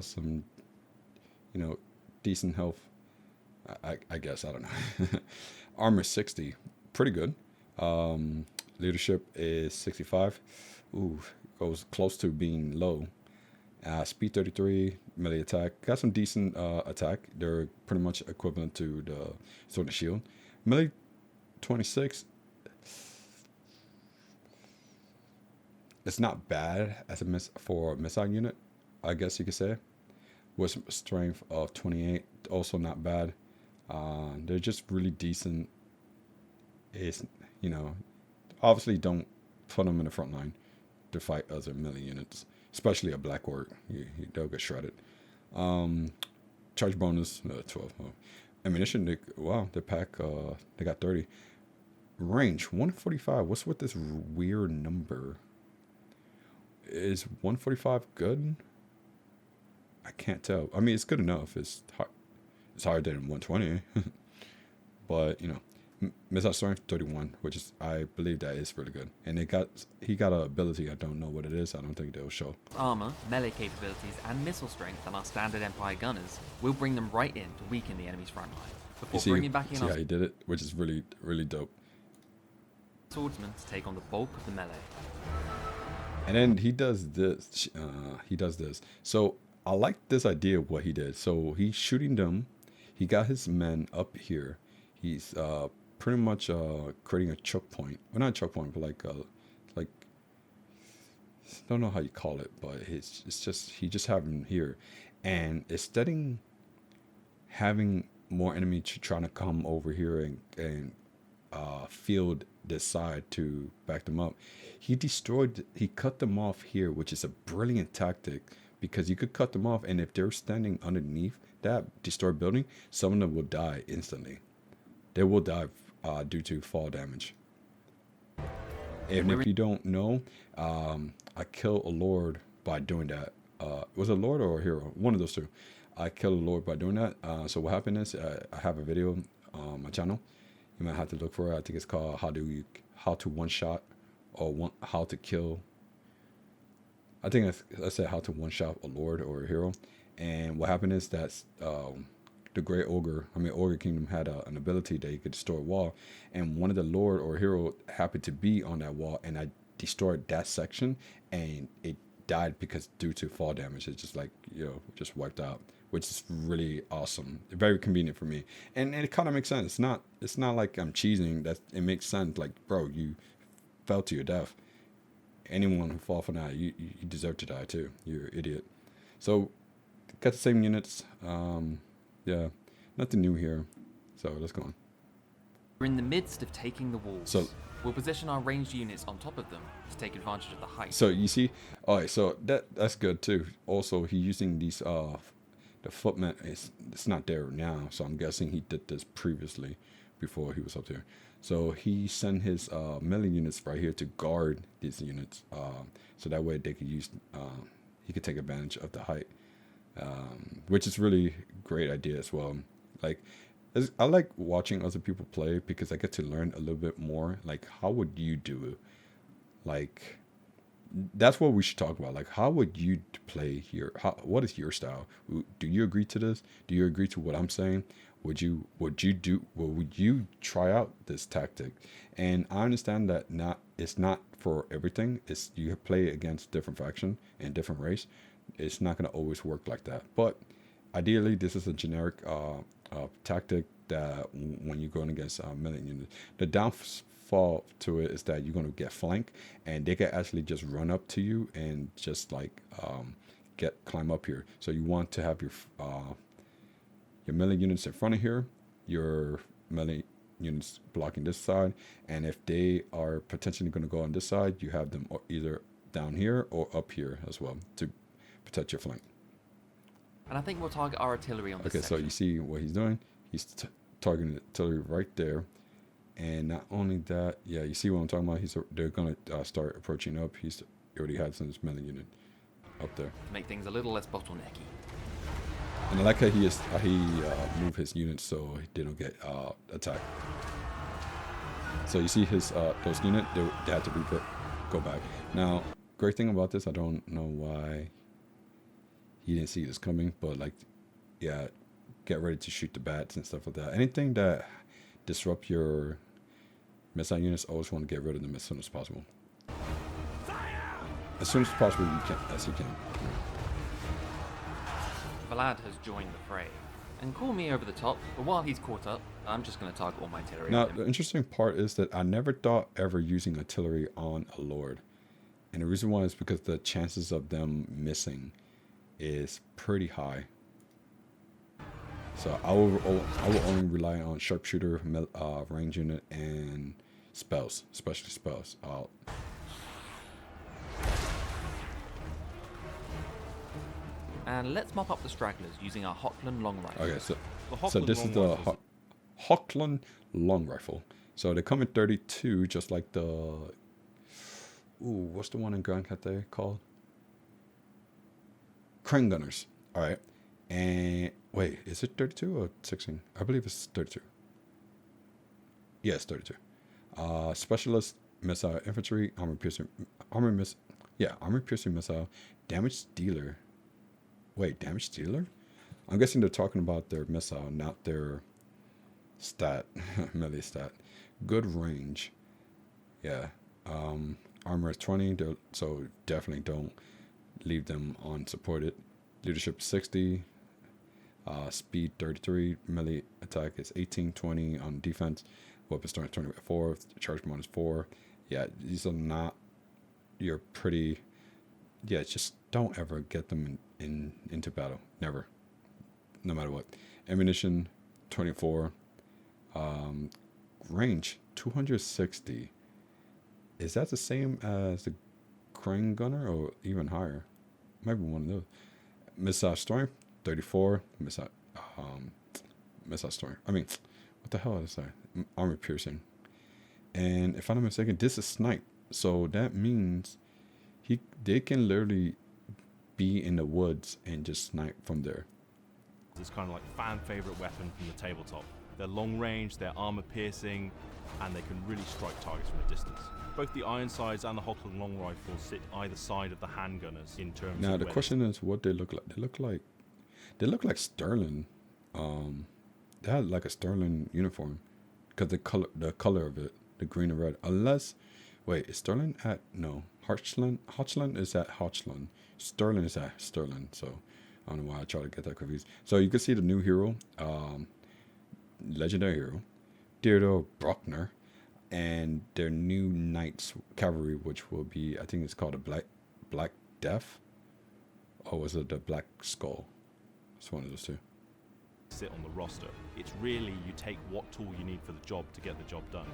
some, decent health. I guess, I don't know. Armor 60, pretty good. Leadership is 65. Ooh, goes close to being low. Speed 33, melee attack. Got some decent attack. They're pretty much equivalent to the Sword and Shield. Melee 26. It's not bad as for a missile unit, I guess you could say. With strength of 28, also not bad. They're just really decent. It's, obviously don't put them in the front line to fight other melee units, especially a Black Orc. They'll get shredded. Charge bonus 12. Ammunition, they pack. They got 30. Range 145. What's with this weird number? Is 145 good? I can't tell. I mean, it's good enough. It's higher than 120, but missile strength 31, which is, I believe that is really good. And he got an ability. I don't know what it is. I don't think they'll show. Armor, melee capabilities, and missile strength than our standard Empire gunners will bring them right in to weaken the enemy's front line. Before bringing back in see our how he did it, which is really, really dope. swordsmen to take on the bulk of the melee. And then he does this. So I like this idea of what he did. So he's shooting them. He got his men up here. He's pretty much creating a choke point. Well, not a choke point, but like I don't know how you call it, but it's just he just have him here, and instead of having more enemy trying to come over here and field this side to back them up. He cut them off here, which is a brilliant tactic because you could cut them off, and if they're standing underneath that destroyed building, some of them will die instantly. They will die due to fall damage. And if you don't know, I kill a lord by doing that. Was it a lord or a hero? One of those two. I kill a lord by doing that. So what happened is I have a video on my channel. You might have to look for it. I think it's called how to one shot or how to kill. I think I said how to one shot a lord or a hero. And what happened is that the Great Ogre Kingdom had an ability that you could destroy a wall, and one of the lord or hero happened to be on that wall, and I destroyed that section, and it died because due to fall damage. It just just wiped out, which is really awesome. Very convenient for me, and it kind of makes sense. It's not like I'm cheesing. It makes sense. Like, bro, you fell to your death. Anyone who fall from that, you deserve to die too. You're an idiot. So got the same units. Yeah, nothing new here. So let's go on. We're in the midst of taking the walls. So we'll position our ranged units on top of them to take advantage of the height. So you see, all right. So that's good too. Also, he using these the footmen. It's not there now. So I'm guessing he did this previously, before he was up there. So he sent his melee units right here to guard these units. So that way they could use. He could take advantage of the height. Which is really great idea as well. Like, I like watching other people play because I get to learn a little bit more. Like, how would you do it? Like, that's what we should talk about. Like, how would you play here? What is your style? Do you agree to this? Do you agree to what I'm saying? Would you try out this tactic? And I understand that it's not for everything. It's you play against different faction and different race. It's not going to always work like that. But ideally, this is a generic tactic that when you're going against melee units, the downfall to it is that you're going to get flanked, and they can actually just run up to you and just like climb up here. So you want to have your melee units in front of here, your melee units blocking this side, and if they are potentially going to go on this side, you have them either down here or up here as well to protect your flank. And I think we'll target our artillery on this section. So you see what he's doing? He's targeting the artillery right there. And not only that, yeah, you see what I'm talking about? They're going to start approaching up. He already had some melee unit up there. To make things a little less bottlenecky. And I like how he moved his units so they don't get attacked. So you see his those units, they had to go back. Now, great thing about this, I don't know why he didn't see this coming, but like, yeah, get ready to shoot the bats and stuff like that. Anything that disrupt your missile units, always want to get rid of them as soon as possible. As soon as possible, as you can. Vlad has joined the fray. And call me over the top, but while he's caught up, I'm just going to target all my artillery. Now, the interesting part is that I never thought ever using artillery on a lord. And the reason why is because the chances of them missing is pretty high. So I will only rely on sharpshooter, range unit, and spells, especially spells. And let's mop up the stragglers using our Hochland long rifle. Okay, so this is the Hochland long rifle. So they come in 32, just like the... Ooh, what's the one in Grand Cathay called? Crane Gunners. All right. And wait, is it 32 or 16? I believe it's 32. Yeah, it's 32. Specialist missile infantry, armor piercing missile, damage dealer. Wait, damage dealer? I'm guessing they're talking about their missile, not their stat, melee stat. Good range. Yeah. Armor is 20, so definitely don't leave them unsupported. Leadership 60. Speed 33. Melee attack is 18, 20 on defense. Weapon strength 24. Charge command is 4. Yeah, these are not your pretty... Yeah, just don't ever get them into battle. Never. No matter what. Ammunition 24. Range 260. Is that the same as the Crane Gunner or even higher? Maybe one of those. Missile strength 34. Missile strength. I mean, what the hell is that? Armor piercing. And if I'm not mistaken, this is snipe. So that means they can literally be in the woods and just snipe from there. It's kind of like fan favorite weapon from the tabletop. They're long range, they're armor piercing, and they can really strike targets from a distance. Both the Ironsides and the Hochland long rifles sit either side of the handgunners in terms Now of the question is what they look like. They look like Sterling. They had like a Sterling uniform because the color of it, the green and red. Unless, wait, is Sterling at no? Hochland is at Hochland. Sterling is at Sterling. So I don't know why I try to get that confused. So you can see the new hero, legendary hero, Theodore Bruckner, and their new Knights Cavalry, which will be, I think it's called a Black Death, or was it the Black Skull? It's one of those two. sit on the roster. It's really you take what tool you need for the job to get the job done.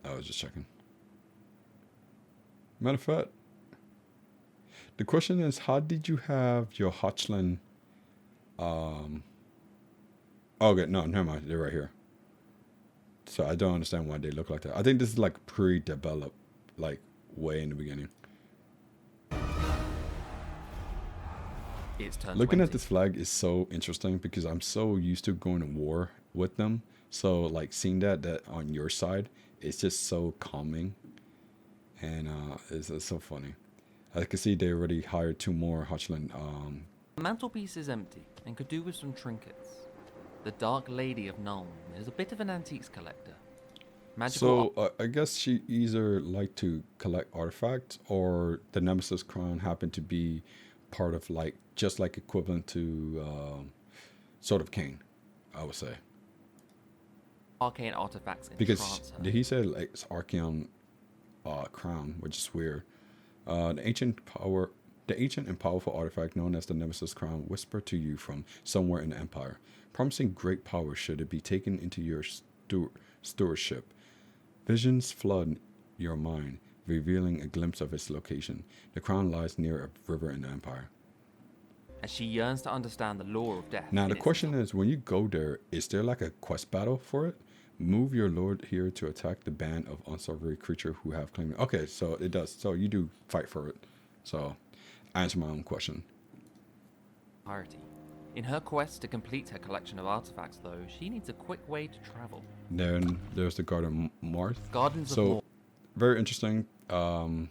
I was just checking. Matter of fact, the question is, how did you have your Hochland? Okay, no, never mind. They're right here. So I don't understand why they look like that. I think this is like pre-developed, like way in the beginning. It's turn Looking 20. at this flag is so interesting because I'm so used to going to war with them. So like seeing that on your side, it's just so calming, and it's so funny. I can see they already hired 2 more Hochland. The mantelpiece is empty and could do with some trinkets. The Dark Lady of Nuln is a bit of an antiques collector. Magical So I guess she either like to collect artifacts, or the Nemesis crown happened to be part of like just like equivalent to Sword of Cain, I would say. arcane artifacts Because entrance her. he said like it's Archeon crown, which is weird. The ancient and powerful artifact known as the Nemesis crown whisper to you from somewhere in the Empire, promising great power should it be taken into your stewardship. Visions flood your mind, revealing a glimpse of its location. The crown lies near a river in the Empire. As she yearns to understand the law of death. Now in the its question is, when you go there, is there like a quest battle for it? Move your lord here to attack the band of unsavory creature who have claimed it. Okay, so it does. So you do fight for it. So I answer my own question. entirety. In her quest to complete her collection of artifacts, though, she needs a quick way to travel. Then there's the Garden Morr. Gardens of So Morr. very interesting. I'm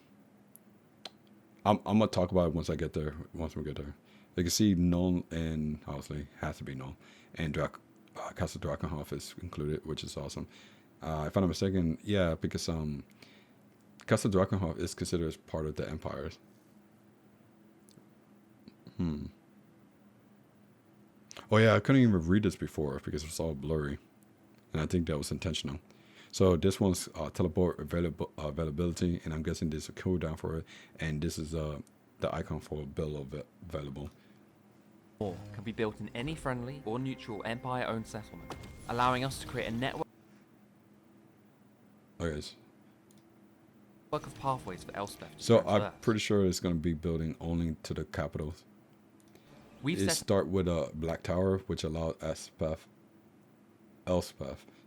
gonna talk about it once we get there. You can see Null and obviously has to be Null, and Castle Drakenhof is included, which is awesome. If I'm not mistaken, yeah, because Castle Drakenhof is considered as part of the Empires. Oh yeah, I couldn't even read this before because it's all blurry, and I think that was intentional. So this one's teleport availability, and I'm guessing there's a cooldown for it, and this is the icon for build available. Morr can be built in any friendly or neutral Empire-owned settlement, allowing us to create a network Okay, of pathways for Elspeth to so I'm traverse. pretty sure it's going to be building only to the capitals. We've It set start with a Black Tower, which allows Elspeth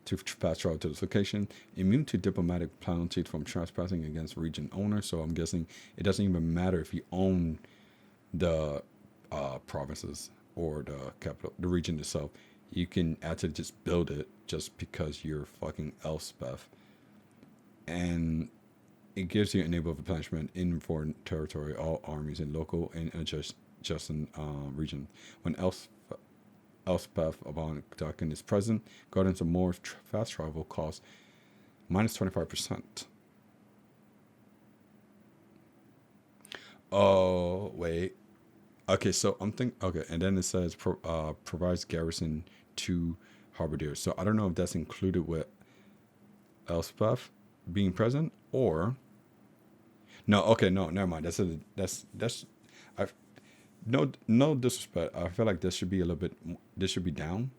to fast travel to this location, immune to diplomatic penalties from trespassing against region owners. So I'm guessing it doesn't even matter if you own the provinces or the capital, the region itself. You can actually just build it just because you're fucking Elspeth, and it gives you enable replenishment in foreign territory, all armies in local and adjacent region. When Elspeth Von Draken is present, Gardens of Morr fast travel costs minus 25%. Oh, wait. Okay, so I'm thinking, okay, and then it says provides garrison to Harbidiers. So I don't know if that's included with Elspeth being present, or no. Okay, no, never mind. That's no disrespect. I feel like this should be a little bit. This should be down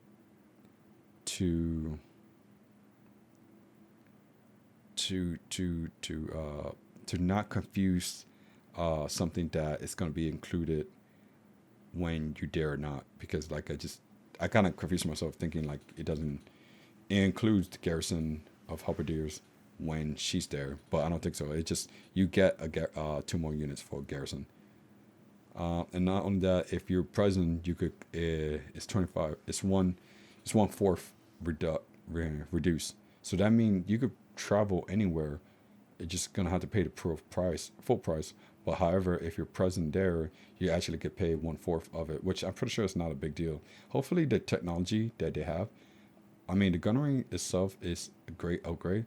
to not confuse something that is going to be included when you dare or not, because like I kind of confused myself thinking like it includes the garrison of halberdiers when she's there, but I don't think so. It just, you get 2 more units for garrison. And not only that, if you're present, you could it's 25. It's 1/4 reduced. So that means you could travel anywhere. You're just gonna have to pay the full price. But however, if you're present there, you actually get paid 1/4 of it, which I'm pretty sure is not a big deal. Hopefully, the technology that they have, I mean, the gunnery itself is a great upgrade,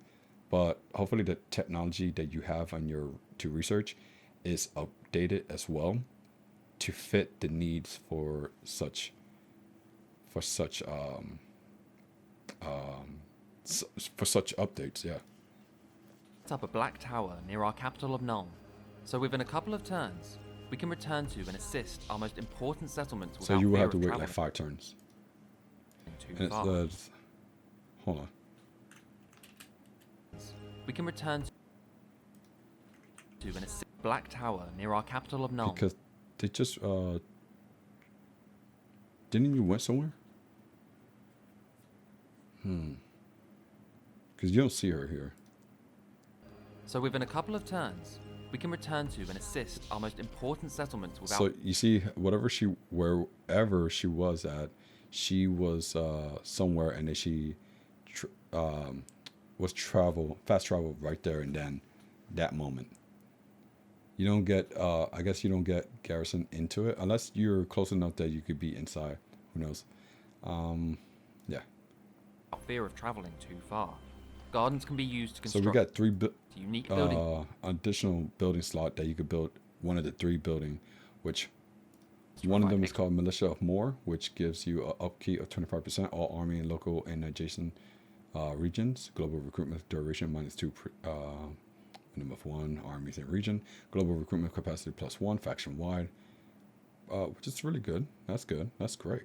but hopefully the technology that you have to research is updated as well to fit the needs for such updates. Yeah. Up a black tower near our capital of Nuln. So within a couple of turns, we can return to and assist our most important settlements without So you will fear have to of wait traveling like 5 turns. too far. Hold on. We can return to and assist black tower near our capital of Nuln. Because they just didn't you went somewhere? Because you don't see her here. So within a couple of turns, we can return to and assist our most important settlements without. So you see, wherever she was at, she was somewhere, and then she fast travel right there and then, that moment. You don't get, I guess you don't get garrison into it unless you're close enough that you could be inside. Who knows? Yeah. Without fear of traveling too far. Gardens can be used to So construct we got 3 unique building. additional building slot that you could build one of the 3 building, which to one of provide them is called Militia of Morr, which gives you an upkeep of 25%, all army and local and adjacent regions. Global recruitment duration -2 minimum of 1 armies and region. Global recruitment capacity +1 faction wide, which is really good. That's good. That's great.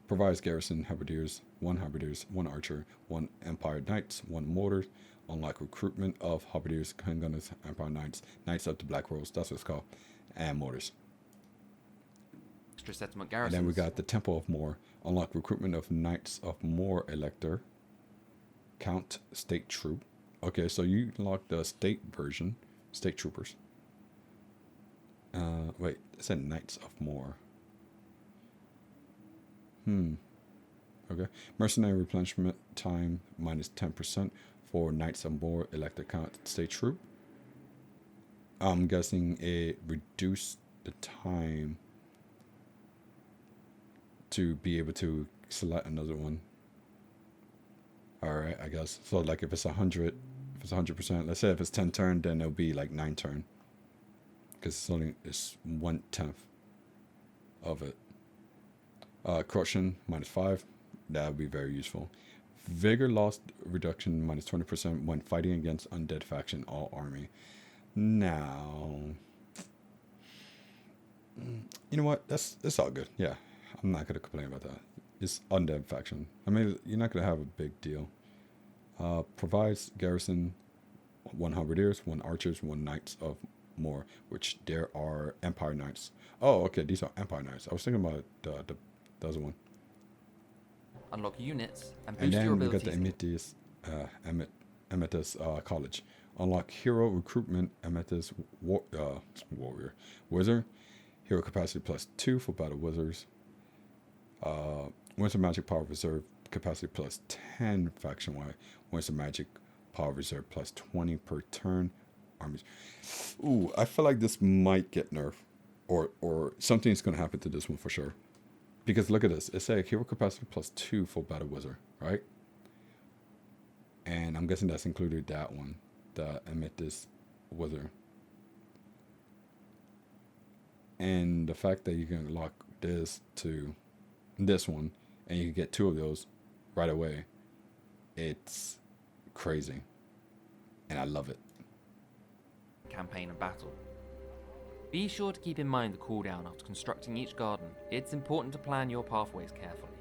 Provides garrison halberdiers, 1 archer, 1 empire knights, 1 mortars. Unlock recruitment of halberdiers, handgunners, empire knights, knights up to black rolls, that's what it's called, and mortars. Extra settlement And garrisons. then we got the Temple of Morr. Unlock recruitment of Knights of Morr Elector. Count State Troop. Okay, so you unlock the state version. State Troopers. Wait, it said Knights of Morr. Okay. Mercenary replenishment time -10% for Knights of Morr Elector Count State Troop. I'm guessing it reduced the time to be able to select another one. All right, I guess. So like if it's 100%, let's say if it's 10 turn, then it'll be like 9 turn. Because it's 1/10 of it. Corruption -5, that would be very useful. Vigor loss reduction -20% when fighting against undead faction all army. Now, you know what? It's all good. Yeah, I'm not gonna complain about that. It's undead faction. I mean, you're not gonna have a big deal. Provides garrison 1 halberdiers, 1 archers, 1 knights of Morr, which there are empire knights. Oh, okay, these are empire knights. I was thinking about the other one. Unlock units and boost And your then we got abilities. the Amethyst College. Unlock hero recruitment, Amethyst warrior wizard. Hero capacity +2 for battle wizards. Winter magic power reserve capacity +10 faction wide. Winter magic power reserve +20 per turn. Armies. Ooh, I feel like this might get nerfed, or something's gonna happen to this one for sure. Because look at this. It's a hero capacity +2 for battle wizard, right? And I'm guessing that's included that one, the Amethyst wizard. And the fact that you can lock this to this one, and you can get 2 of those right away, it's crazy. And I love it. Campaign and battle. Be sure to keep in mind the cooldown after constructing each garden. It's important to plan your pathways carefully.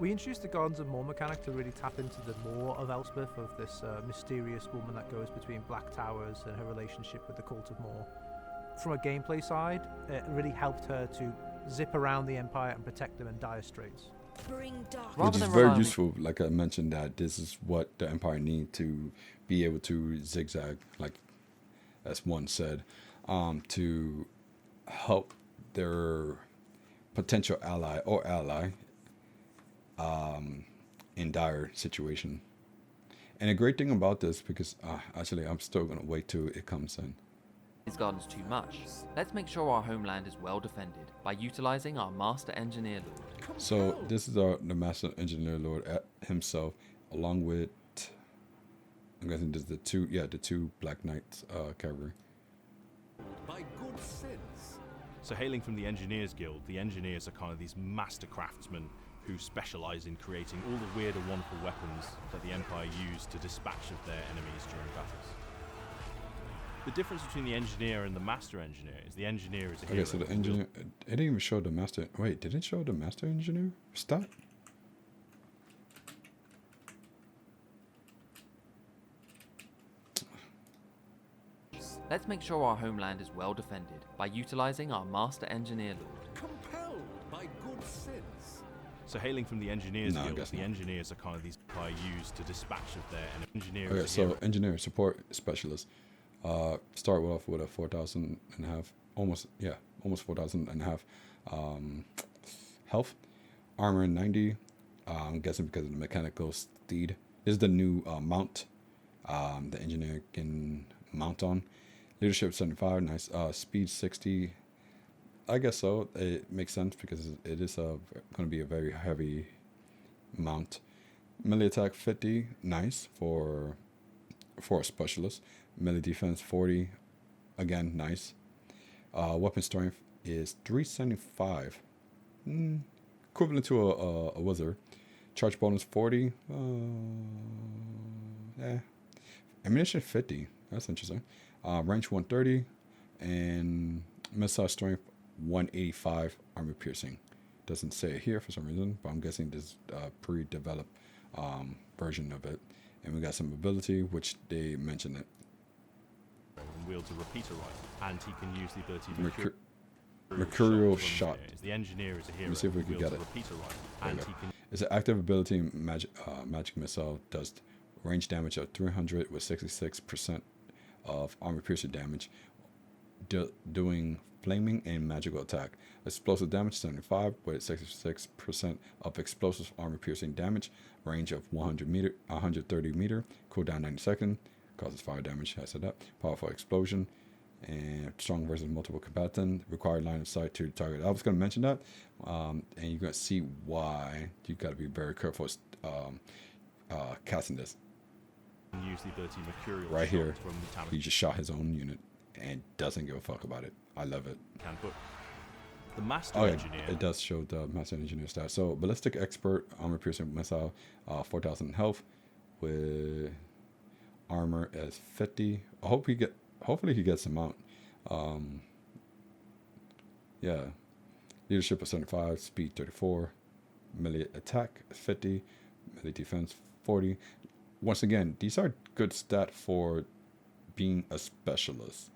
We introduced the Gardens of Morr mechanic to really tap into the lore of Elspeth, of this mysterious woman that goes between Black Towers and her relationship with the Cult of Morr. From a gameplay side, it really helped her to zip around the Empire and protect them in dire straits. Bring dark. Rather Which is than very relying- useful. Like I mentioned, that this is what the Empire need to be able to zigzag, like as one said, to help their potential ally in dire situation. And a great thing about this, because actually I'm still gonna wait till it comes in. These gardens too much. Let's make sure our homeland is well defended by utilizing our Master Engineer Lord. So this is the Master Engineer Lord himself, along with, I'm guessing there's the two Black Knights cavalry. By good sense. So hailing from the Engineers Guild, the Engineers are kind of these master craftsmen who specialize in creating all the weird and wonderful weapons that the Empire used to dispatch of their enemies during battles. The difference between the Engineer and the Master Engineer is the Engineer is a hero. Okay, so the Engineer, it didn't even show the Master, wait, did it show the Master Engineer? Stop. Let's make sure our homeland is well defended by utilizing our Master Engineer Lord. Compelled by good sense. So hailing from the Engineers No, I Guild, guess the not. Engineers are kind of these Empire used to dispatch of their enemies. Engineer Okay, is a so hero. Engineer Support Specialist. Start off with a 4,000 and a half, almost 4,000 and a half health. Armor 90. I'm guessing because of the mechanical steed. This is the new mount the Engineer can mount on. Leadership 75, nice. Speed 60. I guess so. It makes sense because it is going to be a very heavy mount. Melee attack 50, nice for a specialist. Melee defense 40, again nice. Weapon strength is 375, equivalent to a wizard. Charge bonus 40. Ammunition 50. That's interesting. Range 130 and missile strength 185. Armor piercing. Doesn't say it here for some reason, but I'm guessing this pre-developed version of it. And we got some ability, which they mentioned it. And wields a repeater rifle, and he can use the ability Mercurial from shot. Engineers. The Engineer is a hero. Let me see if we who can wields get a it. repeater rifle, There and we go. he can It's an active ability. Magic missile does range damage of 300 with 66% of armor piercing damage, doing flaming and magical attack. Explosive damage 75 with 66% of explosive armor piercing damage. Range of 130 meter. Cooldown 90 seconds. Causes fire damage. I said that. Powerful explosion. And strong versus multiple combatant. Required line of sight to the target. I was going to mention that. And you're going to see why you got to be very careful casting this. use the ability Mercurial Right shot here. from the Talon He just shot his own unit and doesn't give a fuck about it. I love it. book. The Master Oh, yeah, Engineer. it does show the Master Engineer stat. So, Ballistic Expert, Armor Piercing Missile, 4,000 health with armor as 50. Hopefully he gets some out. Yeah. Leadership of 75, Speed 34, Melee Attack 50, Melee Defense 40. Once again, these are good stats for being a specialist.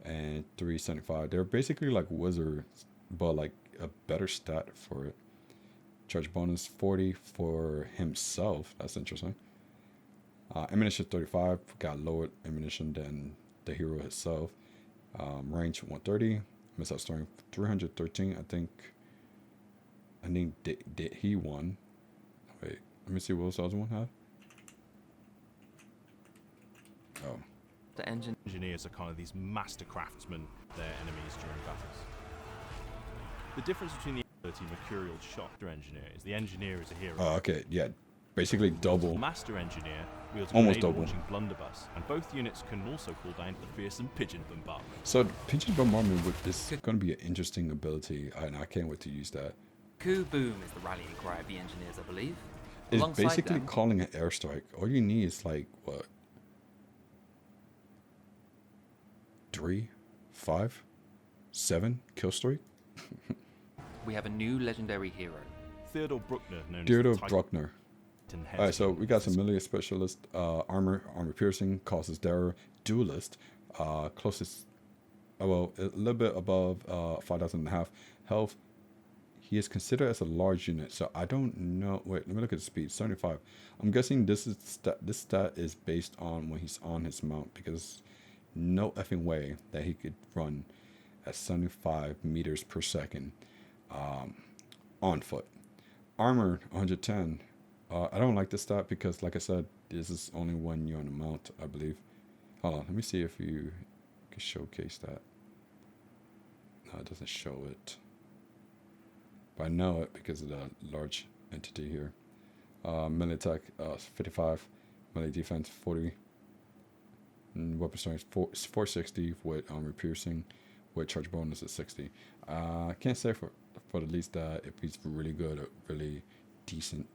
And 375. They're basically like wizards, but like a better stat for it. Charge bonus 40 for himself. That's interesting. Ammunition 35. Got lower ammunition than the hero itself. Range 130. Missile strength 313. I think did he won. Wait, let me see what else the other one had. Oh. The Engineers are kind of these master craftsmen, their enemies during battles. The difference between the ability Mercurial shot Engineer is the Engineer is a hero. Oh, okay. Yeah. Basically double. Master Engineer wields a Almost grenade double. launching blunderbuss, and both units can also call down the fearsome pigeon bombardment. So Pigeon Bombardment is going to be an interesting ability, and I can't wait to use that. Coup Boom is the rallying cry of the engineers, I believe. It's Alongside basically them, calling an airstrike. All you need is like what? 3, 5, 7 kill streak. we have a new legendary hero, Theodore Bruckner, known Theodore as the Bruckner. Titan All right, so we got some melee specialist, armor piercing, causes terror, duelist, closest, well, a little bit above 5,000 and a half health. He is considered as a large unit, so I don't know. Wait, let me look at the speed. 75. I'm guessing this stat is based on when he's on his mount, because no effing way that he could run at 75 meters per second on foot. Armor 110. I don't like this stat because, like I said, this is only when you're on the mount, I believe. Hold on, let me see if you can showcase that. No, it doesn't show it. But I know it because of the large entity here. Melee attack 55, melee defense 40, and weapon strength 460 with armor piercing, with charge bonus at 60. I can't say for the least that if he's really good or really decent.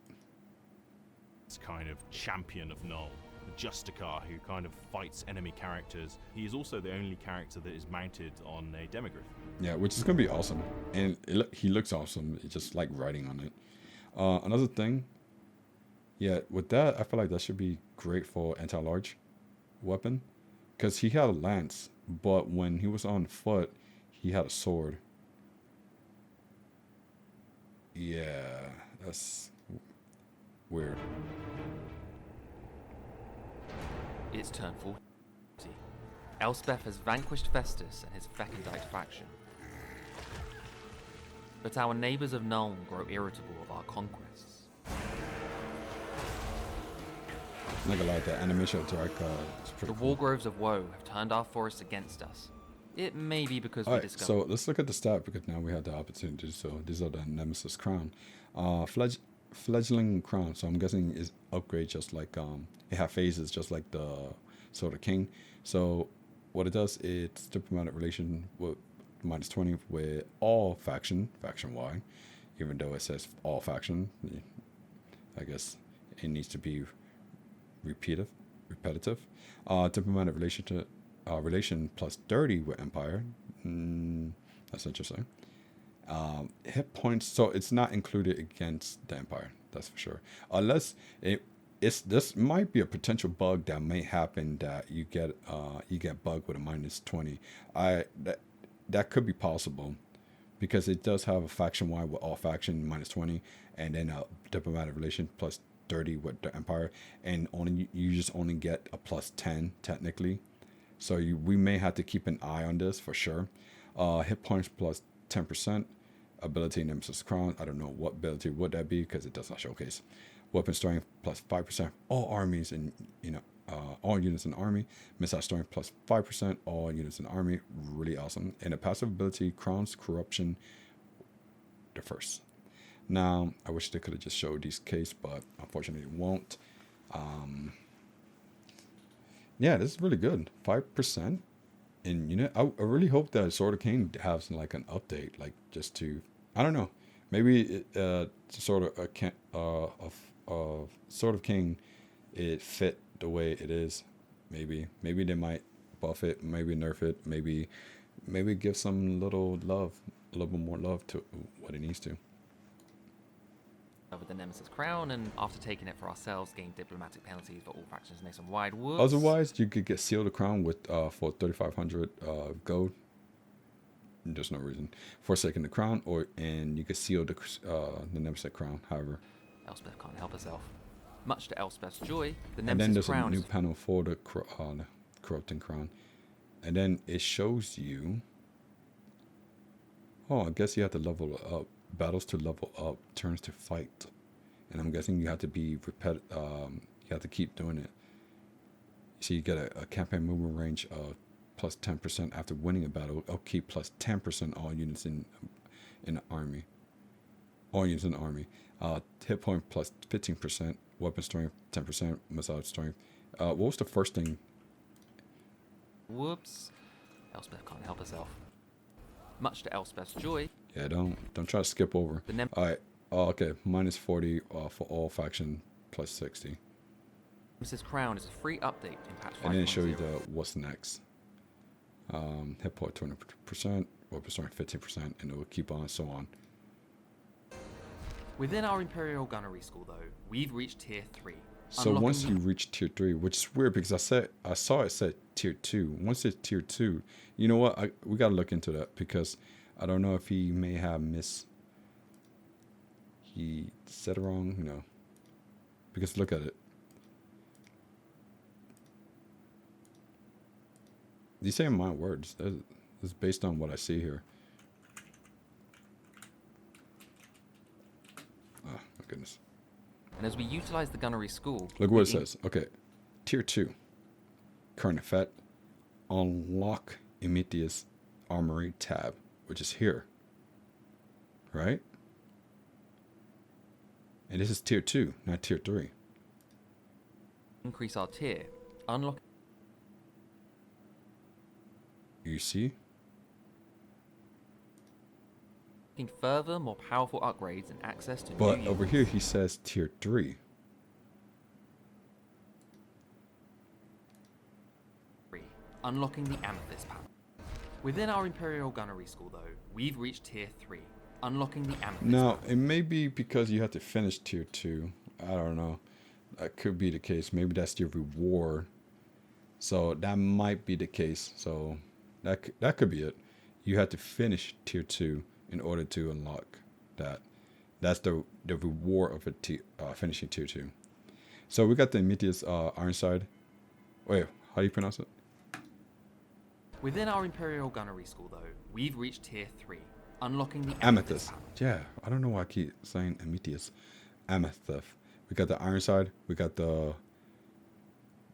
It's kind of champion of Null, the Justicar who kind of fights enemy characters. He is also the only character that is mounted on a demigryph. Yeah, which is gonna be awesome, and he looks awesome. It's just like riding on it. Another thing, yeah, with that, I feel like that should be great for anti-large weapon, because he had a lance, but when he was on foot, he had a sword. Yeah, that's weird. It's turn 40. Elspeth has vanquished Festus and his Fecundite faction. But our neighbours of Nuln grow irritable of our conquests. I'm not gonna lie, the animation of Dark is The pretty cool. Wargroves of Woe have turned our forests against us. It may be because we Alright, discovered... so let's look at the stat because now we have the opportunity. So these are the Nemesis Crown. Fledgling Crown. So I'm guessing is upgrade just like it have phases just like the Sword of King. So what it does, it's diplomatic relation with -20 with all faction Y, even though it says all faction. I guess it needs to be repetitive. Diplomatic relation plus 30 with Empire. That's interesting. Hit points, so it's not included against the Empire. That's for sure. Unless this might be a potential bug that may happen that you get bugged with a -20. That could be possible because it does have a faction Y with all faction -20, and then a diplomatic relation plus 30 with the Empire, and you just only get a +10 technically. So we may have to keep an eye on this for sure. Hit points plus 10%. Ability Nemesis Crown. I don't know what ability would that be because it does not showcase. Weapon strength plus 5%. All armies and all units in the army. Missile strength plus 5%. All units in the army. Really awesome. And a passive ability Crown's Corruption the first. Now I wish they could have just showed these case, but unfortunately it won't. Yeah, this is really good. 5% in unit. I really hope that Sword of King has like an update, like just to, I don't know, maybe Sword of King, it fit the way it is. Maybe they might buff it, maybe nerf it, maybe give some little love, a little bit more love to what it needs to. With the Nemesis Crown, and after taking it for ourselves, gain diplomatic penalties for all factions nationwide. Otherwise, you could get Seal the Crown with for 3,500 gold. There's no reason. Forsaking the Crown, and you could seal the Nemesis Crown. However, Elspeth can't help herself. Much to Elspeth's joy, the and then Nemesis there's a Crown new is panel for the Corrupting Crown, and then it shows you. Oh, I guess you have to level up. Battles to level up, turns to fight, and I'm guessing you have to be you have to keep doing it. So you get a campaign movement range of plus 10% after winning a battle. Upkeep plus 10% all units in the army. All units in the army. Hit point plus 15%. Weapon strength 10%. Missile strength. What was the first thing? Whoops. Elspeth can't help herself. Much to Elspeth's joy. Yeah, don't try to skip over. All right. Okay, -40 for all faction, plus 60. Nemesis Crown is a free update in patch 5.0. And then show you the what's next. Hit point 20%, weapon strength 15%, and it will keep on so on. Within our Imperial Gunnery School, though, we've reached Tier 3. So unlocking once the- you reach tier 3, which is weird because I saw it said tier 2. Once it's tier 2, you know what? We gotta look into that because I don't know if he may have he said it wrong, because look at it. These say in my words. This is based on what I see here. Oh my goodness. And as we utilize the Gunnery School... Look what it we- says. Okay. Tier 2. Current effect. Unlock Amethyst Armory tab, which is here. Right? And this is tier 2, not tier 3. Increase our tier. Unlocking You see? further, more powerful upgrades and access to But new over here he says tier 3. unlocking the Amethyst panel. Within our Imperial Gunnery School, though, we've reached Tier 3, unlocking the Amethyst Now, panel. it may be because you have to finish tier 2. I don't know. That could be the case. Maybe that's your reward. So that might be the case. So that could be it. You have to finish tier 2 in order to unlock that. That's the reward of finishing tier 2. So we got the Amethyst Ironside. Wait, how do you pronounce it? Within our Imperial Gunnery School, though, we've reached Tier 3, unlocking the Amethyst. panel. Yeah, I don't know why I keep saying Amethyst. Amethyst. We got the Ironside. We got the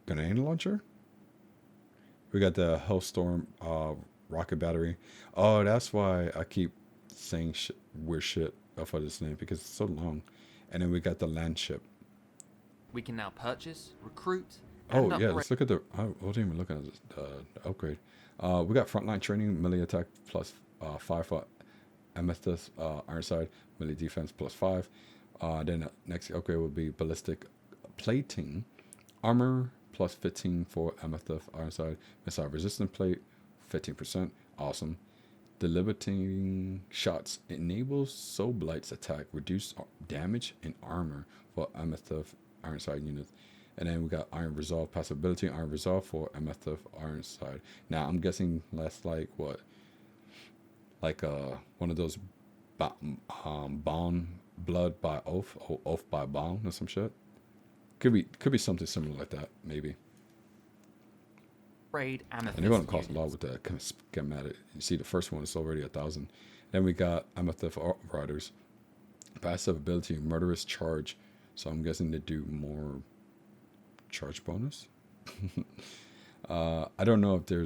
grenade launcher. We got the Hellstorm rocket battery. Oh, that's why I keep saying weird shit for this name because it's so long. And then we got the land ship. We can now purchase, recruit, and Oh yeah, upgrade. let's look at the. I wasn't even looking at the upgrade. We got frontline training, melee attack plus 5 for Amethyst Ironside, melee defense plus 5. Then the next upgrade will be ballistic plating, armor plus 15 for Amethyst Ironside, missile resistant plate, 15%. Awesome. Deliberating shots enables Soul Blight's attack, reduce damage and armor for Amethyst Ironside units. And then we got Iron Resolve passability, Iron Resolve for Amethyst Ironside. Now I'm guessing that's like what? Like one of those bond blood by oath or oath by bond or some shit. Could be something similar like that, maybe. Upgrade Amethyst And they're gonna cost a units. lot with that schematic. You see the first one is already 1,000. Then we got Amethyst Riders. Passive ability, murderous charge. So I'm guessing they do more charge bonus. I don't know if there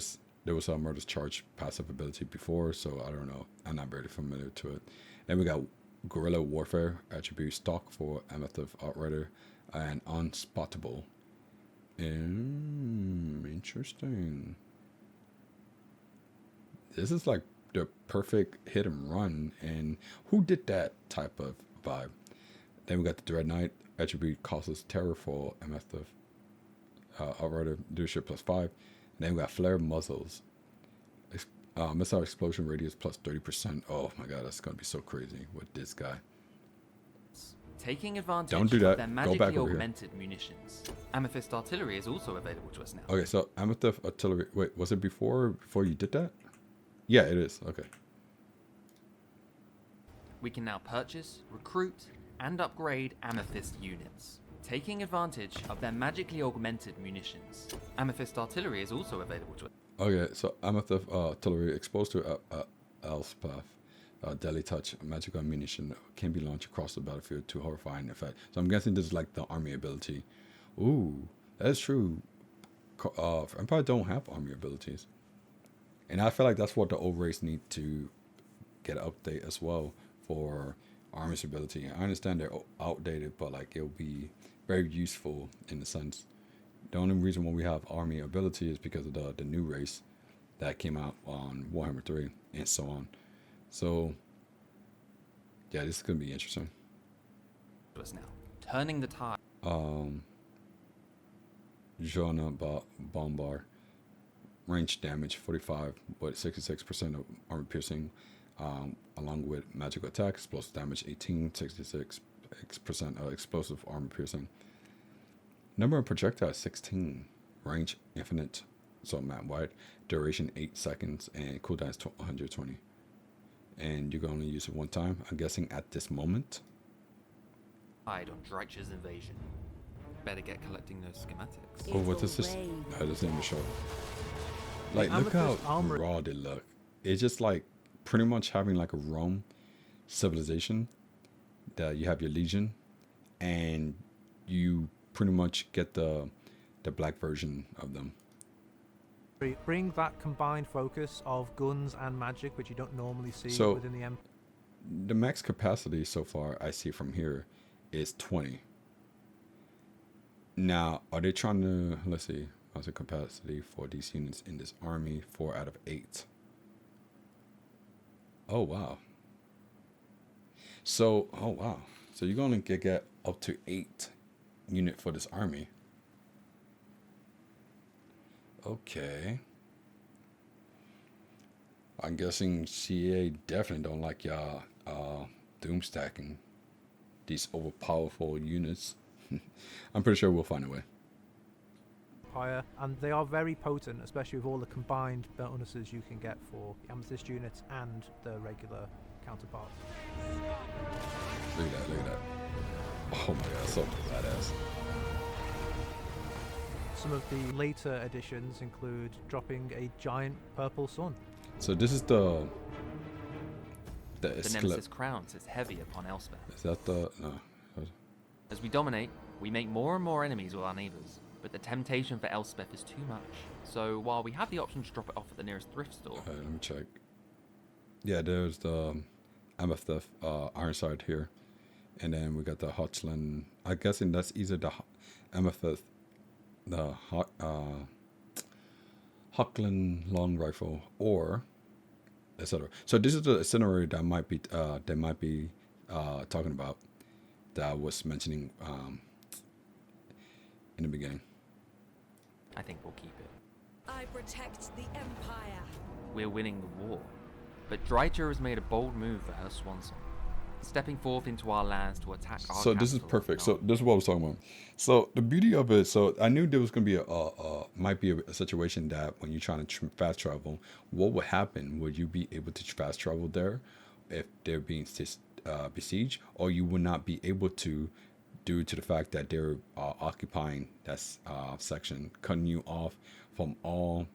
was a murderous charge passive ability before, so I don't know. I'm not very familiar to it. Then we got guerrilla warfare attribute stock for Amethyst Outrider and unspottable. Interesting. This is like the perfect hit and run, and who did that type of vibe? Then we got the Dread Knight attribute causes terror for Amethyst Outrider leadership plus 5. And then we got flare muzzles, missile explosion radius plus 30%. Oh my god, that's gonna be so crazy with this guy. Taking advantage Don't do of that. their Go magically back over here. augmented munitions. Amethyst artillery is also available to us now. Okay, so Amethyst artillery. Wait, was it before you did that? Yeah, it is. Okay. We can now purchase, recruit, and upgrade Amethyst units. Taking advantage of their magically augmented munitions. Amethyst artillery is also available to us. Okay, so Amethyst artillery exposed to Elspeth. Deadly touch, magical ammunition can be launched across the battlefield to horrifying effect. So I'm guessing this is like the army ability. Ooh, that is true. Empire don't have army abilities, and I feel like that's what the old race need to get an update as well for army's ability. I understand they're outdated, but like it'll be very useful in the sense. The only reason why we have army ability is because of the new race that came out on Warhammer 3 and so on. So, yeah, this is going to be interesting. To us now. Turning the tide. Jona Bombar. Range damage 45, but 66% of armor piercing. along with magical attack, explosive damage 18, 66% explosive armor piercing. Number of projectiles 16, range infinite, so map wide, duration 8 seconds, and cooldown is 120. And you can only use it one time, I'm guessing at this moment. Hide on Dreicher's invasion. Better get collecting those schematics. Oh, what is this? I just in the show. Like, look how Amethyst armor- raw they look. It's just like pretty much having like a Rome civilization that you have your legion, and you pretty much get the black version of them. Bring that combined focus of guns and magic, which you don't normally see So- within the Empire. The max capacity so far I see from here is 20. Now, are they trying to, let's see, what's the capacity for these units in this army? 4 out of 8. Oh, wow. So, oh, wow. So you're going to get up to 8 unit for this army. Okay. I'm guessing CA definitely don't like y'all doom stacking these overpowerful units. I'm pretty sure we'll find a way. Empire, and they are very potent, especially with all the combined bonuses you can get for the Amethyst units and the regular counterparts. Look at that, look at that. Oh my god, so badass. Some of the later additions include dropping a giant purple sun. So this is the The Escalip. Nemesis crown sits heavy upon Elspeth. Is that the no? As we dominate, we make more and more enemies with our neighbours, but the temptation for Elspeth is too much. So while we have the option to drop it off at the nearest thrift store, Alright, let me check. Yeah, there's the Amethyst Ironside here, and then we got the Hotchland. I'm guessing that's either the Amethyst, the Hockland long rifle, or etc. So this is the scenario that might be talking about that I was mentioning in the beginning. I think we'll keep it. I protect the Empire. We're winning the war. But Dreicher has made a bold move for her Swanson, stepping forth into our lands to attack our So this is capital, perfect. So North. this is what I was talking about. So the beauty of it. So I knew there was going to be might be a situation that when you're trying to fast travel, what would happen? Would you be able to fast travel there if they're being besieged, or you would not be able to, due to the fact that they're occupying that section, cutting you off from all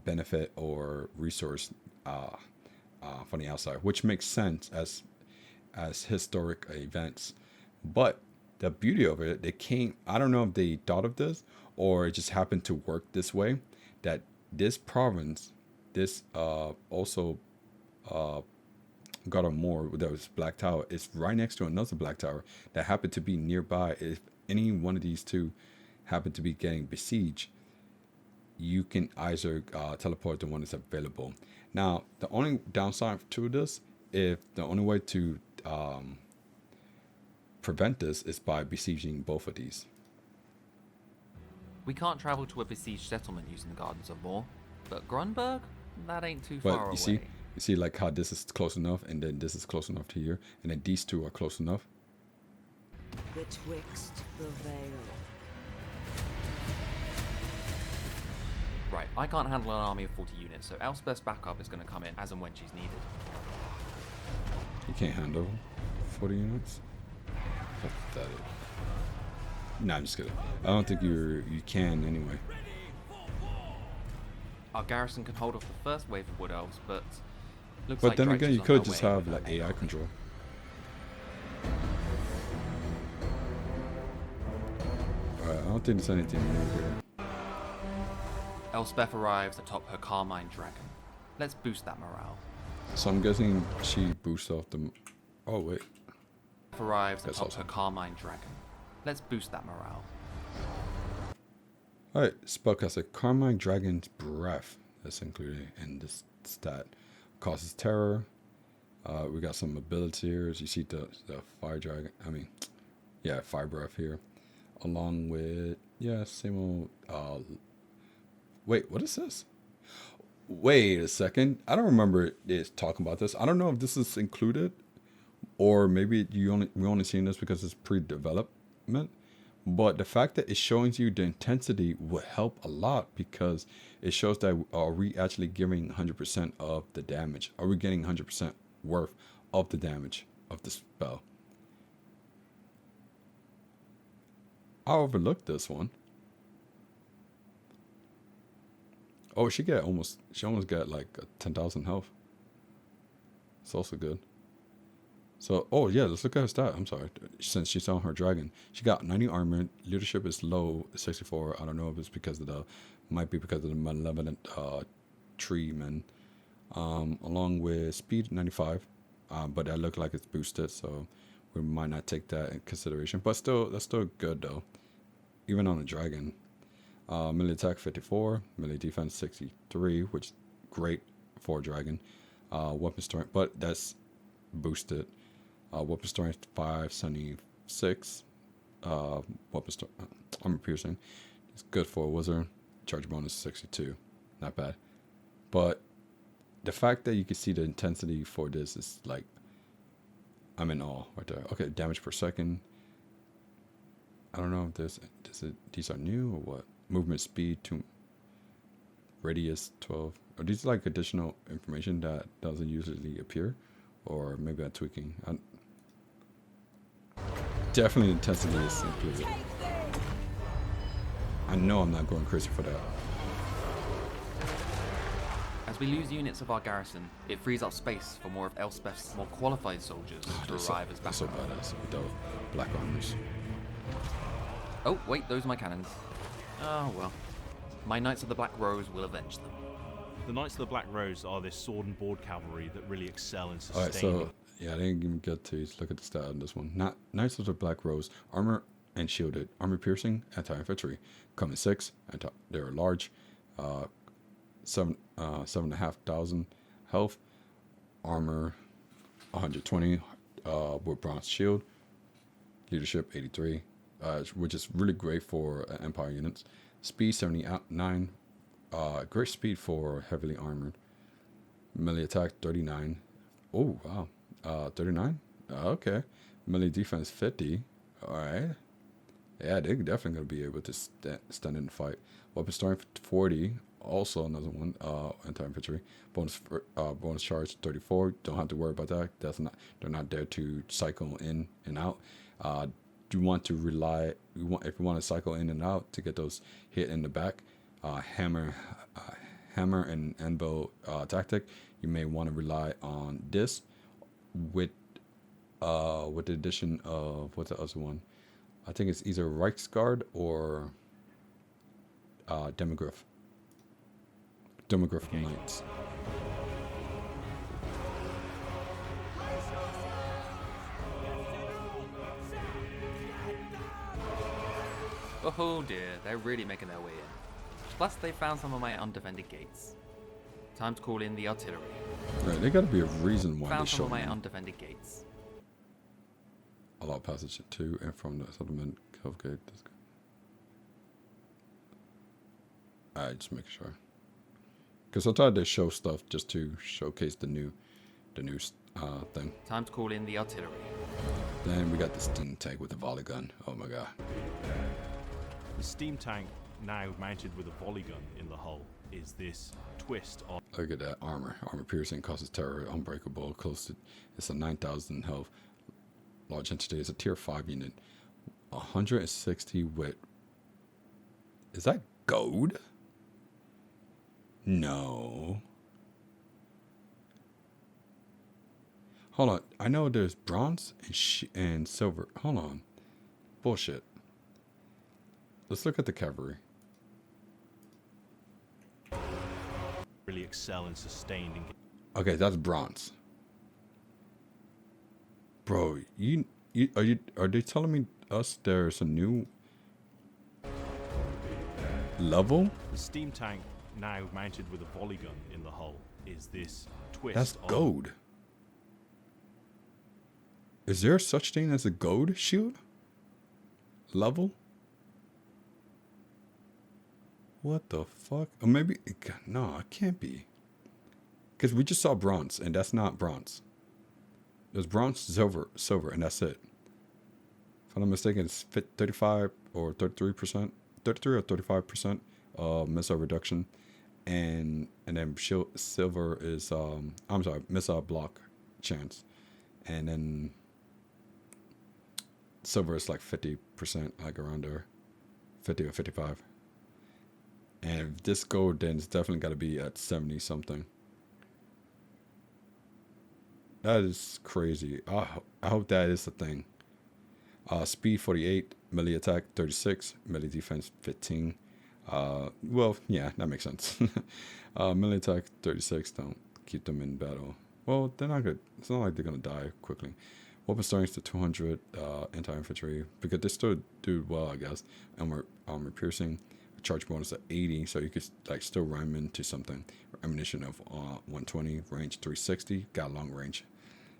benefit or resource from the outside, which makes sense as historic events. But the beauty of it, they came, I don't know if they thought of this or it just happened to work this way, that this province, this also got a Morr, that was Black Tower, is right next to another Black Tower that happened to be nearby. If any one of these two happen to be getting besieged, you can either teleport to one that's available. Now, the only downside to this, if the only way to prevent this is by besieging both of these. We can't travel to a besieged settlement using the Gardens of Morr, but Grunberg? That ain't too But far away. you see like how this is close enough, and then this is close enough to here, and then these two are close enough. Betwixt the veil. Right, I can't handle an army of 40 units, so Elspeth's backup is going to come in as and when she's needed. You can't handle 40 units. Pathetic. Nah, I'm just kidding. I don't think you can anyway. Our garrison can hold off the first wave of Wood Elves, but looks But like then again, Dreicher's you on could her just way have with like her AI main control. Alright, I don't think there's anything new here. Elspeth arrives atop her Carmine Dragon. Let's boost that morale. So I'm guessing she boosts off the. Oh wait. Arrives That's atop awesome. her Carmine Dragon. Let's boost that morale. Alright, spellcaster Carmine Dragon's Breath. That's included in this stat. Causes terror. We got some abilities here. As you see the fire dragon. Fire breath here. Along with same old. Wait, what is this? Wait a second. I don't remember it talking about this. I don't know if this is included, or maybe we only seen this because it's pre-development. But the fact that it shows you the intensity would help a lot, because it shows that are we actually giving 100% of the damage? Are we getting 100% worth of the damage of the spell? I overlooked this one. Oh, she almost got like 10,000 health. It's also good. So, oh yeah, let's look at her stat. I'm sorry. Since she's on her dragon, she got 90 armor. Leadership is low, 64. I don't know if it's because of might be because of the malevolent tree men. Along with speed 95, but that looked like it's boosted, so we might not take that in consideration. But still, that's still good though, even on a dragon. Melee attack 54, melee defense 63, which is great for a dragon. Weapon strength, but that's boosted. Weapon strength 576. Weapon strength, armor piercing. It's good for a wizard. Charge bonus 62, not bad. But the fact that you can see the intensity for this is like, I'm in awe right there. Okay, damage per second. I don't know if these are new or what. Movement speed to radius 12. Are these like additional information that doesn't usually appear? Or maybe I'm tweaking. Definitely intensity is included. I know I'm not going crazy for that. As we lose units of our garrison, it frees up space for more of Elspeth's more qualified soldiers to arrive as That's so backup. badass with the black armors. Oh, wait, those are my cannons. Oh well. My Knights of the Black Rose will avenge them. The Knights of the Black Rose are this sword and board cavalry that really excel in Alright, sustaining. so yeah, I didn't even get to look at the stat on this one. Not Knights of the Black Rose, armor and shielded, armor piercing, anti-infantry, come in 6, they're large, 7,500 health, armor 120, with bronze shield, leadership 83, which is really great for Empire units. Speed 79, great speed for heavily armored. Melee attack 39. Oh wow, 39. Okay. Melee defense 50. All right. Yeah, they're definitely gonna be able to stand in the fight. Weapon strength 40. Also another one. Anti-infantry. Bonus charge 34. Don't have to worry about that. They're not there to cycle in and out. You want to rely. If you want to cycle in and out to get those hit in the back. Hammer and anvil tactic. You may want to rely on this with the addition of what's the other one? I think it's either Reichsguard or Demigryph. Demigryph Knights. Oh dear, they're really making their way in. Plus, they found some of my undefended gates. Time to call in the artillery. Right, there got to be a reason why Found they some show of my them. undefended gates. Allow passage to and from the settlement of gate. Alright, just make sure. Because sometimes they show stuff just to showcase the new thing. Time to call in the artillery. Then we got the steam tank with the volley gun. Oh my god. The steam tank, now mounted with a volley gun in the hull, is this twist on. Look at that armor. Armor piercing, causes terror, unbreakable, close to. It's a 9,000 health. Large entity is a tier 5 unit. 160 with. Is that gold? No. Hold on. I know there's bronze and silver. Hold on. Bullshit. Let's look at the cavalry. Really excel in sustained engagement. Okay, that's bronze. Bro, are they telling us there's a new level? The steam tank, now mounted with a volley gun in the hull, is this twist. That's on. gold. Is there such thing as a gold shield level? What the fuck? Or maybe no, it can't be. Because we just saw bronze, and that's not bronze. There's bronze, silver, and that's it. If I'm not mistaken, it's 35 or 33%, 33 or 35% missile reduction, and then silver is missile block chance, and then silver is like 50%, like around there, 50 or 55. And if this gold, then it's definitely got to be at 70 something. That is crazy. I hope that is the thing. Speed 48, melee attack 36, melee defense 15. Well, yeah, that makes sense. Melee attack 36, don't keep them in battle. Well, they're not good. It's not like they're going to die quickly. Weapon strength to 200, anti-infantry, because they still do well, I guess. And we're piercing. Charge bonus at 80, so you could like still rhyme into something. Ammunition of 120, range 360, got long range.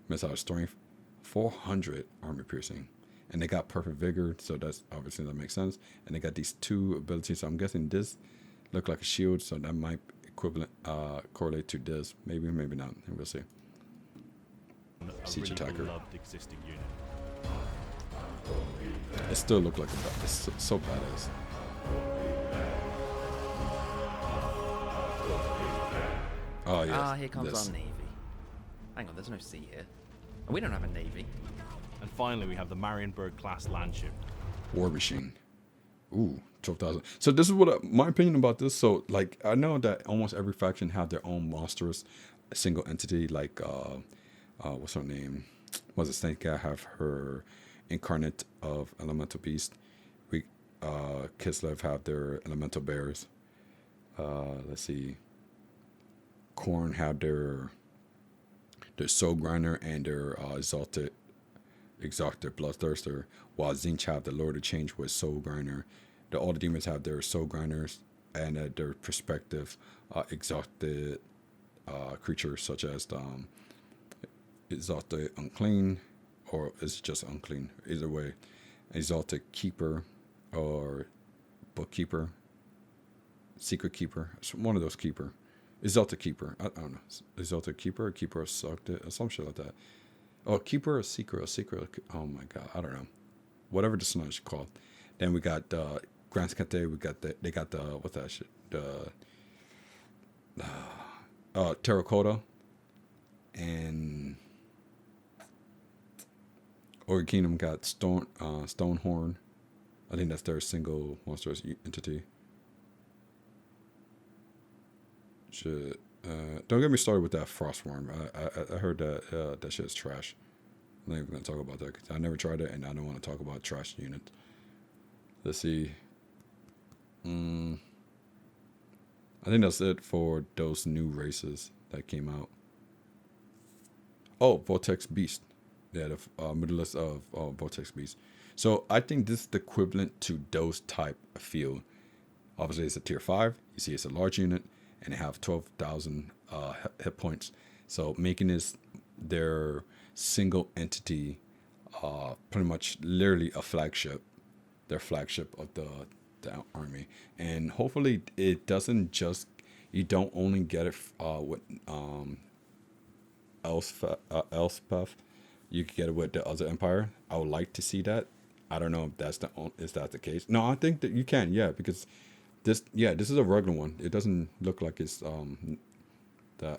Missile strength 400, armor piercing, and they got perfect vigor, so that's obviously that makes sense. And they got these 2 abilities, so I'm guessing this look like a shield, so that might correlate to this. Maybe not. And we'll see. Siege really attacker. beloved existing unit. It still look like it's so badass. Oh yeah. Here comes our navy. Hang on, there's no sea here. And we don't have a navy. And finally, we have the Marienburg class landship. War Machine. Ooh, 12,000. So this is what my opinion about this. So like I know that almost every faction have their own monstrous single entity. Like what's her name? Was it Snake Guy have her incarnate of elemental beast? We Kislev have their elemental bears. Let's see. Korn have their soul grinder and their exalted bloodthirster, while Zinch have the Lord of Change with soul grinder. All the demons have their soul grinders and their perspective exalted creatures, such as exalted unclean, or is it just unclean? Either way, exalted keeper or bookkeeper, secret keeper. It's one of those keeper. Exalted Keeper. I don't know. Exalted Keeper, Keeper of Sucked, or some shit like that. Oh, Keeper or Secret, oh my god, I don't know. Whatever the snow is called. Then we got Grand Cate, they got the what's that shit? Terracotta and Organ Kingdom got Stonehorn. I think that's their single monstrous entity. Shit. Don't get me started with that Frostworm. I heard that that shit's trash. I'm not even going to talk about that because I never tried it and I don't want to talk about trash units. Let's see. I think that's it for those new races that came out. Oh, Vortex Beast. Yeah, the middle list of Vortex Beast. So I think this is the equivalent to those type of field. Obviously, it's a tier 5. You see, it's a large unit. And they have 12,000 hit points. So making this their single entity, pretty much literally a flagship, their flagship of the army. And hopefully it doesn't just, you don't only get it with Elspeth. You can get it with the other empire. I would like to see that. I don't know if is that the case. No, I think that you can, yeah, because this is a regular one. It doesn't look like it's the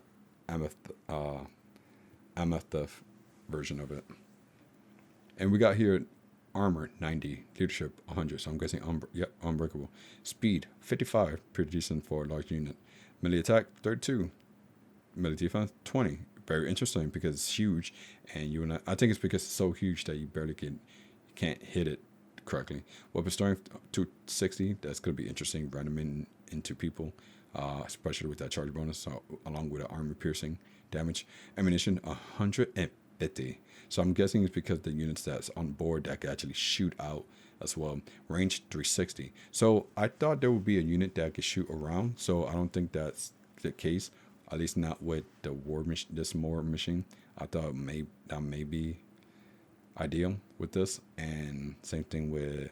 Amethyst version of it. And we got here armor 90, leadership 100. So I'm guessing unbreakable. Speed 55, pretty decent for a large unit. Melee attack 32, melee defense 20. Very interesting because it's huge, and I think it's because it's so huge that you can't hit it correctly. Weapon strength 260. That's gonna be interesting. Running into people, especially with that charge bonus. So along with the armor piercing damage. Ammunition 150. So I'm guessing it's because the units that's on board that can actually shoot out as well. Range 360. So I thought there would be a unit that could shoot around. So I don't think that's the case. At least not with the this Morr machine. I thought that may be ideal with this, and same thing with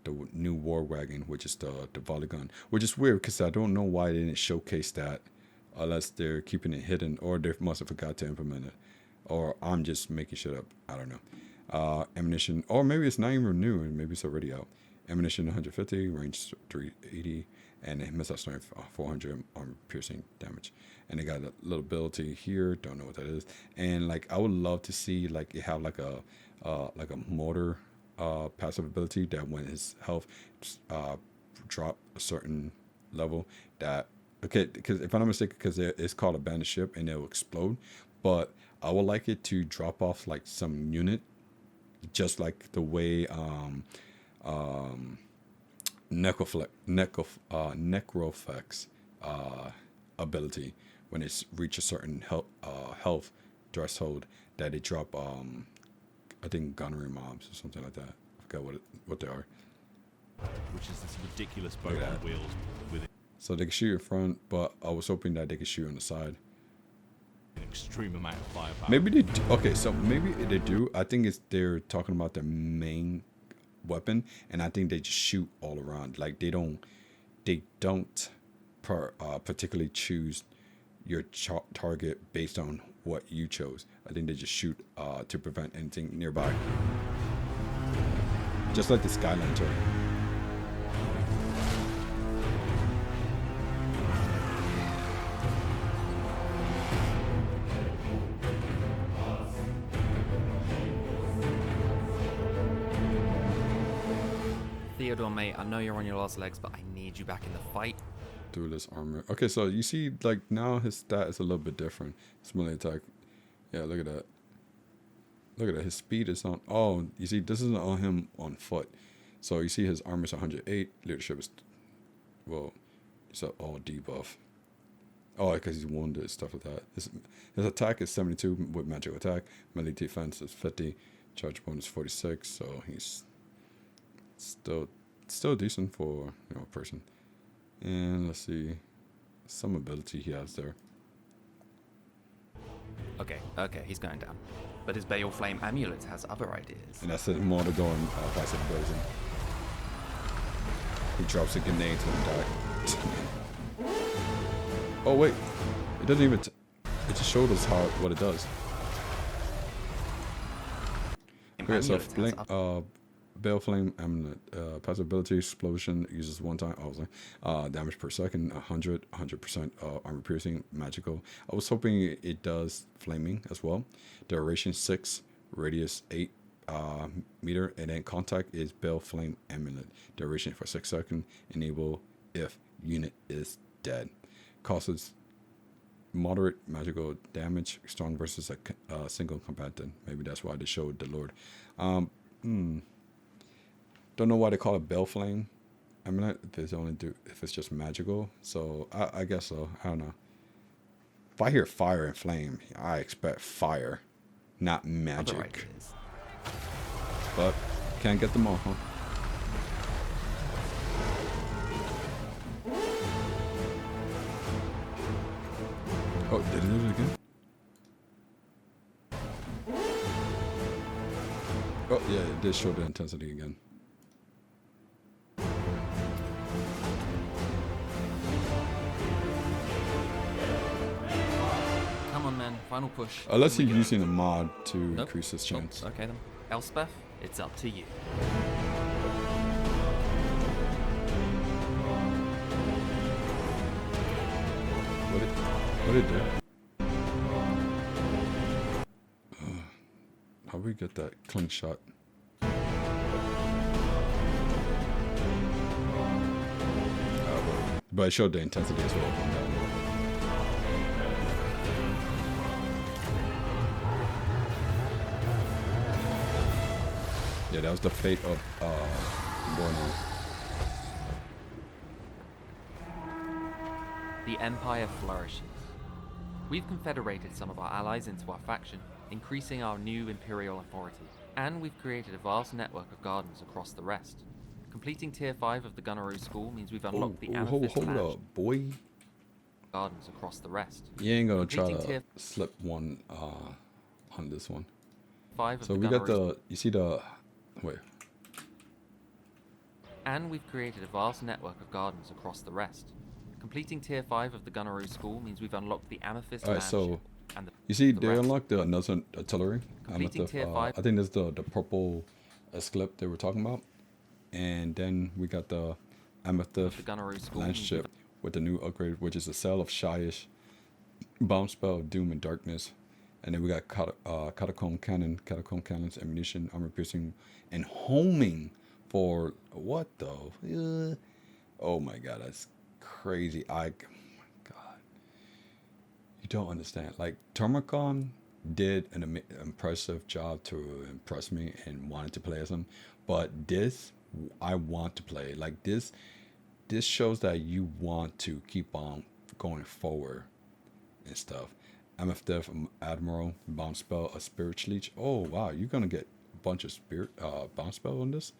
the new war wagon, which is the volley gun, which is weird because I don't know why they didn't showcase that, unless they're keeping it hidden or they must have forgot to implement it, or I'm just making shit up. I don't know. Ammunition, or maybe it's not even new and maybe it's already out. Ammunition 150, range 380, and missile strength 400, armor piercing damage. And they got a little ability here. Don't know what that is. And like I would love to see like it have like a mortar passive ability that when his health drop a certain level that because if I'm not mistaken, because it's called a bandit ship and it'll explode, but I would like it to drop off like some unit, just like the way Necroflex ability, when it's reach a certain health threshold, that it drop I think gunnery mobs or something like that. I forgot what they are. Which is this ridiculous boat on wheels with So they can shoot in front, but I was hoping that they could shoot on the side. an extreme amount of firepower. Maybe they do. Okay, so maybe they do. I think they're talking about their main weapon, and I think they just shoot all around. Like they don't particularly choose your target based on what you chose. I think they just shoot to prevent anything nearby. Just like the Sky Lantern. Theodore, mate, I know you're on your last legs, but I need you back in the fight. Duelist armor. Okay, so you see, like now his stat is a little bit different. His melee attack. Yeah, look at that. Look at that. His speed is on. Oh, you see, this isn't on him on foot. So you see, his armor is 108. Leadership is, well, it's all debuff. Oh, because he's wounded, stuff like that. His attack is 72 with magical attack. Melee defense is 50. Charge bonus 46. So he's still decent for a person. And let's see, some ability he has there. Okay, he's going down. But his Bale Flame amulet has other ideas. And that's it, more to go on passive ability. He drops a grenade to him die. Oh wait, it doesn't even. It just showed us what it does. Okay, so Bale Flame Amulet, passive ability, explosion, uses one time, damage per second, 100% armor piercing, magical. I was hoping it does flaming as well. Duration 6, radius 8 meter, and then contact is Bale Flame Amulet. Duration for 6 seconds, enable if unit is dead. Causes moderate magical damage, strong versus a single combatant. Maybe that's why they showed the Lord. Don't know why they call it Bale Flame Amulet if it's just magical. So I guess so. I don't know. If I hear fire and flame, I expect fire, not magic. But can't get them all, huh? Oh, did it do it again? Oh yeah, it did show the intensity again. Final push. Unless he's using a mod to increase his chance. Okay then. Elspeth, it's up to you. What did it do? How do we get that clink shot? But it showed the intensity as well. Yeah, that was the fate of Bruckner. The Empire flourishes. We've confederated some of our allies into our faction, increasing our new Imperial authority, and we've created a vast network of gardens across the rest. Completing Tier 5 of the Gunnery School means we've unlocked the Amethyst hold up, boy. Gardens across the rest. You ain't gonna try to slip one on this one. 5 of so the we got Gunnery you see the, wait. And we've created a vast network of gardens across the rest. Completing tier 5 of the Gunnery school means we've unlocked the Amethyst All right, land so ship and you see, the they rest. unlocked the another artillery. Completing Amethyst, tier 5. I think that's the purple esclip they were talking about. And then we got the Amethyst The Gunnery school land means ship with the new upgrade, which is a cell of Shyish, bomb spell of doom and darkness. And then we got catacomb cannons, ammunition, armor piercing, and homing for what the? Oh my god, that's crazy. Oh my god, you don't understand. Like Termacon did an impressive job to impress me and wanted to play as him, but this I want to play. Like this shows that you want to keep on going forward and stuff. Amethyst Admiral, bomb spell, a spirit leech. Oh wow, you're gonna get a bunch of spirit bomb spell on this,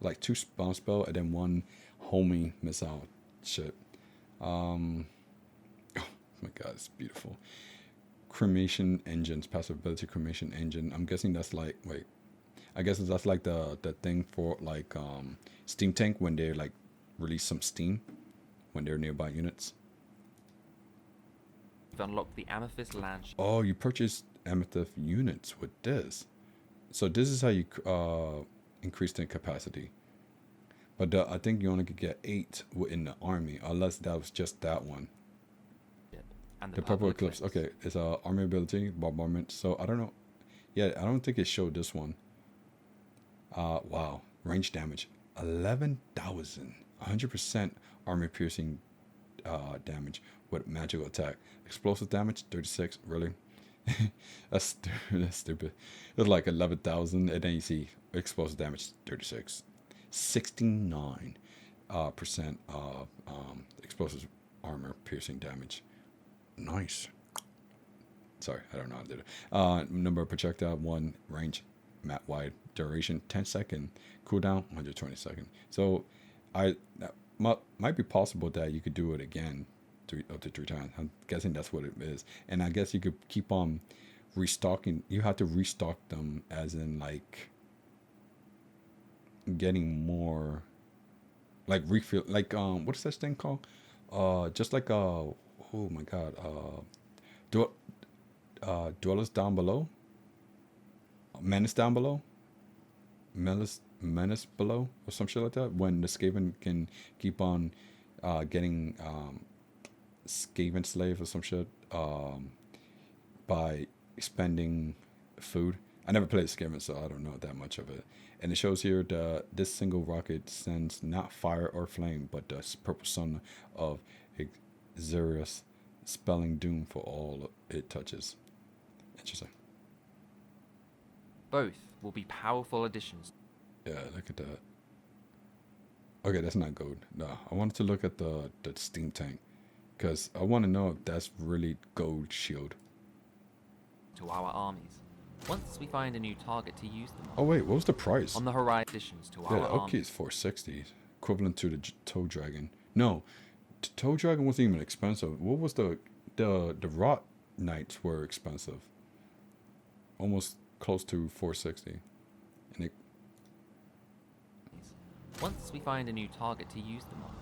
like 2 bomb spell and then 1 homing missile shit. Oh my god, it's beautiful. Cremation engines, passive ability cremation engine. I'm guessing that's like I guess that's like the thing for like steam tank when they like release some steam when they're nearby units. we've unlocked the Amethyst land ship. Oh, you purchase Amethyst units with this. So this is how you increase the capacity. But I think you only could get 8 within the army, unless that was just that one. And The purple eclipse. Okay, it's a army ability, bombardment. So I don't know. Yeah, I don't think it showed this one. Wow, range damage 11,000, 100% armor piercing damage with magical attack. Explosive damage 36. Really? that's stupid. It's like 11,000, and then you see explosive damage 36. 69 percent explosive armor piercing damage. Nice. Sorry, I don't know how to do it. Number of projectile 1, range map wide, duration 10-second, cooldown 120-second. So that might be possible that you could do it again up to 3 times. I'm guessing that's what it is. And I guess you could keep on restocking. You have to restock them, as in like getting more, like refill, like what is this thing called? Just like oh my god, Dwellers Down Below, Menace Down Below, Menace Below, or some shit like that. When the Skaven can keep on getting Skaven Slave or some shit by spending food. I never played Skaven, so I don't know that much of it. And it shows here that this single rocket sends not fire or flame, but the purple sun of Xerius, spelling doom for all it touches. Interesting. Both will be powerful additions. Yeah, look at that. Okay, that's not gold. No, I wanted to look at the steam tank, because I want to know if that's really gold shield. To our armies. Once we find a new target to use them on. Oh wait, what was the price? On the horizon additions to Yeah, our the armies. upkeep is 460, equivalent to the Toe Dragon. No, the Toe Dragon wasn't even expensive. What was the Rot Knights were expensive, almost close to 460, and it. Once we find a new target to use them on.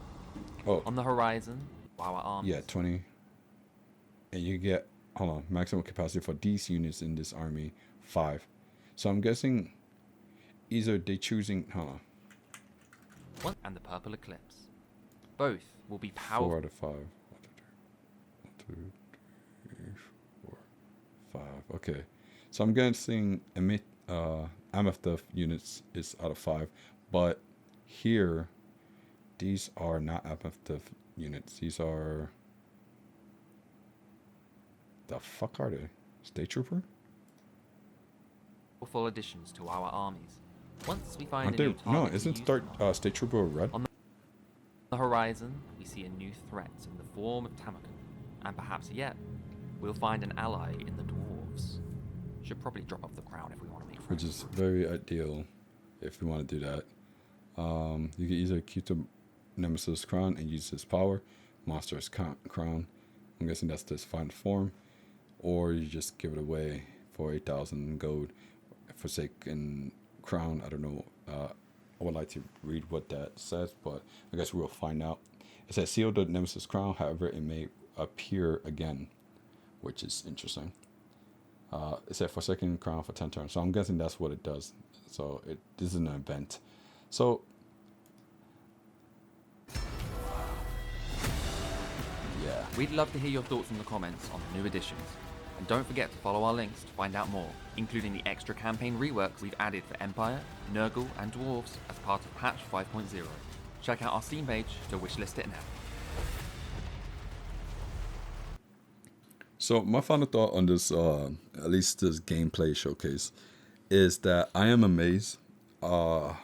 Oh, On the horizon, our armies. yeah, 20, and you get, hold on, maximum capacity for these units in this army 5. So I'm guessing either they choosing, hold on, And the purple eclipse. Both will be 4 powerful. out of 5. 1, 2, 3, 4, 5. Okay, so I'm guessing Amethyst units is out of 5, but here these are not Amethyst units. These are, the fuck are they? State Trooper? Powerful additions to our armies. Once we find Aren't a new they? target No, to isn't use them on. State Trooper red? On the horizon, we see a new threat in the form of Tamaki. And perhaps yet, we'll find an ally in the dwarves. Should probably drop off the crown if we want to make friends. Which is very ideal if you want to do that. You can either keep the Nemesis crown and use his power, Monster's crown. I'm guessing that's this final form, or you just give it away for 8,000 gold, Forsaken crown. I don't know, would like to read what that says, but I guess we'll find out. It says, seal the Nemesis crown, however, it may appear again, which is interesting. It said Forsaken crown for 10 turns, so I'm guessing that's what it does. So this is an event. So yeah, We'd love to hear your thoughts in the comments on the new additions. And don't forget to follow our links to find out more, including the extra campaign reworks we've added for Empire, Nurgle, and Dwarves as part of patch 5.0. Check out our Steam page to wishlist it now. so my final thought on this, at least this gameplay showcase, is that I am amazed of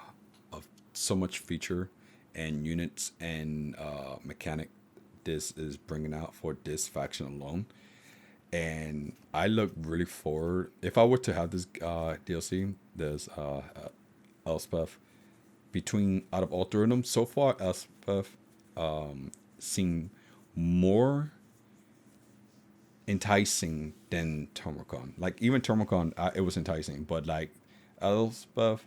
so much feature and units and mechanic this is bringing out for this faction alone. And I look really forward, if I were to have this DLC, there's Elspeth, between out of all three of them so far, Elspeth seemed more enticing than Tomocon. Like even Tomocon, it was enticing, but like Elspeth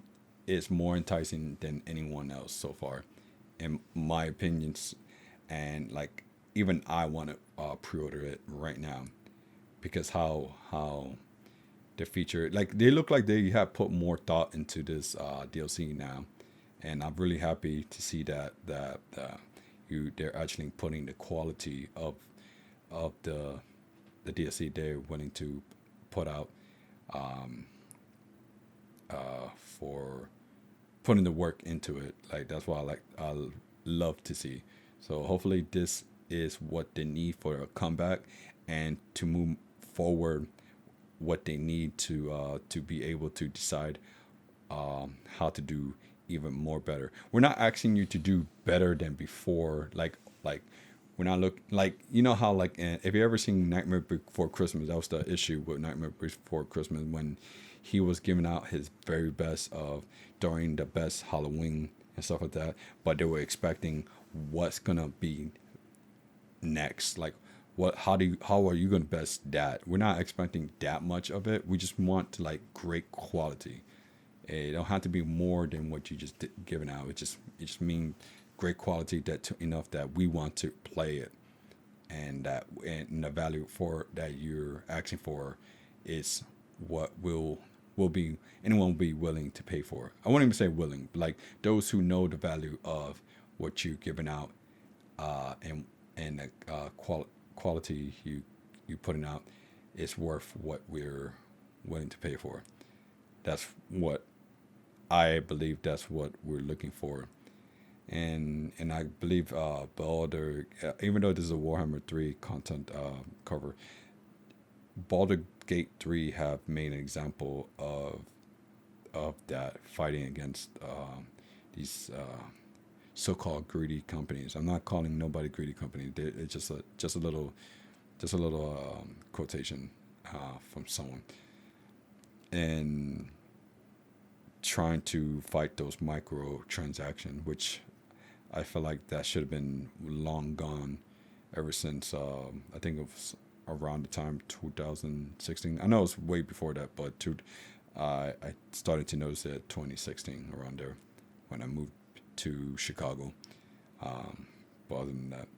is more enticing than anyone else so far, in my opinions. And like even I want to pre-order it right now, because how the feature, like they look like they have put more thought into this DLC now, and I'm really happy to see that they're actually putting the quality of the DLC they're willing to put out for putting the work into it. Like that's what I love to see. So hopefully this is what they need for a comeback and to move forward, what they need to be able to decide how to do even more better. We're not asking you to do better than before. Like we're not like, you know how like, if you ever seen Nightmare Before Christmas, that was the issue with Nightmare Before Christmas, when he was giving out his very best of during the best Halloween and stuff like that, but they were expecting what's gonna be next. Like how are you gonna best that? We're not expecting that much of it. We just want like great quality. It don't have to be more than what you just given out. It just mean great quality enough that we want to play it, and the value for that you're asking for is what anyone will be willing to pay for. I won't even say willing, but like those who know the value of what you're giving out, and the quality you putting out is worth what we're willing to pay for. That's what I believe. That's what we're looking for, and I believe Baldur, even though this is a Warhammer 3 content cover, Baldur Gate 3 have made an example of that, fighting against these so-called greedy companies. I'm not calling nobody greedy company. It's just a little quotation from someone, and trying to fight those micro transactions, which I feel like that should have been long gone ever since I think it was around the time 2016. I know it was way before that, but I started to notice it 2016 around there when I moved to Chicago. But other than that,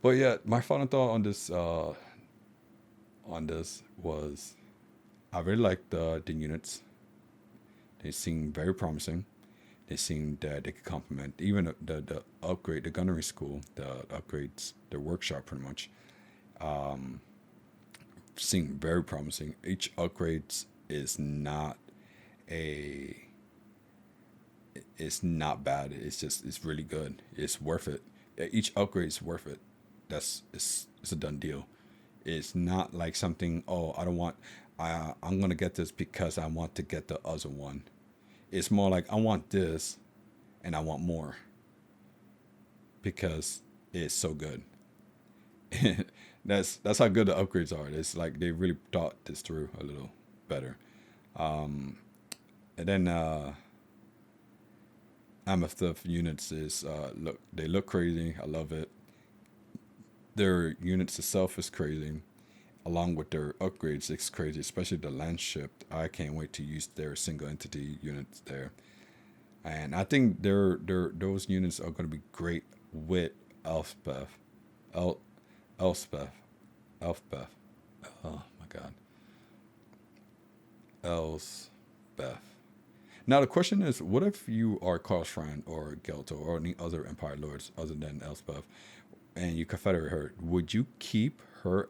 but yeah, my final thought on this was I really like the units. They seem very promising. They seem that they could complement even the upgrade, the gunnery school, the upgrades, the workshop pretty much. Seem very promising. Each upgrades is not bad. It's really good. It's worth it. Each upgrade is worth it. It's a done deal. It's not like something, I'm gonna get this because I want to get the other one. It's more like I want this and I want more because it's so good. That's how good the upgrades are. It's like they really thought this through a little better. And then Amethyst units they look crazy. I love it. Their units itself is crazy. Along with their upgrades, it's crazy, especially the land ship. I can't wait to use their single entity units there. and I think those units are going to be great with Elspeth, El, Elspeth, Elspeth. Oh my God, Elspeth. Now the question is, what if you are Karlsfrand or Gelto or any other Empire lords other than Elspeth, and you confederate her? Would you keep her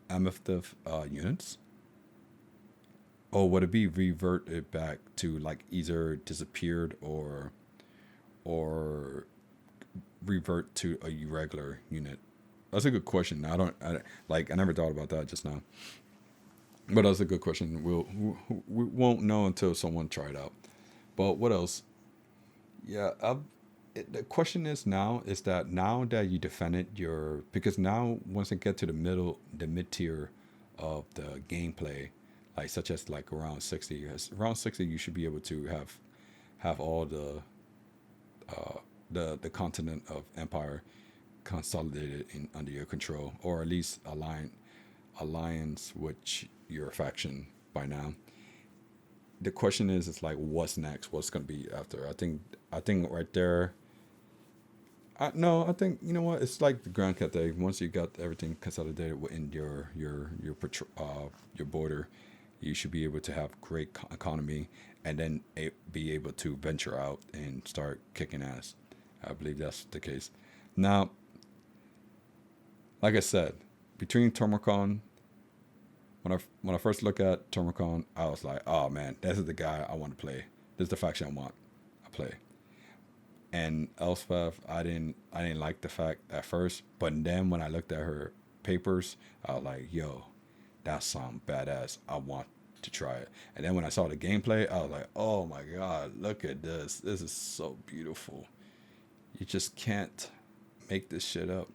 Amethyst units, or would it be reverted back to like either disappeared or revert to a regular unit? That's a good question. I never thought about that just now. But that's a good question. We won't know until someone try it out. But what else? Yeah, the question is now is that now that you defended your, because now once it get to the mid tier of the gameplay, like such as like around 60, around 60 you should be able to have all the continent of Empire consolidated under your control, or at least alliance with your faction by now. The question is, it's like, what's next? What's going to be after? I think right there. No, I think, you know what? It's like the Grand Cathay. Once you got everything consolidated within your border, you should be able to have great economy, and then be able to venture out and start kicking ass. I believe that's the case. Now, like I said, between Tomocon, when I first looked at Tomocon, I was like, oh man, this is the guy I want to play. This is the faction I want to play. And Elspeth, I didn't like the fact at first, but then when I looked at her papers, I was like, yo, that's some badass. I want to try it. And then when I saw the gameplay, I was like, oh my God, look at this. This is so beautiful. You just can't make this shit up.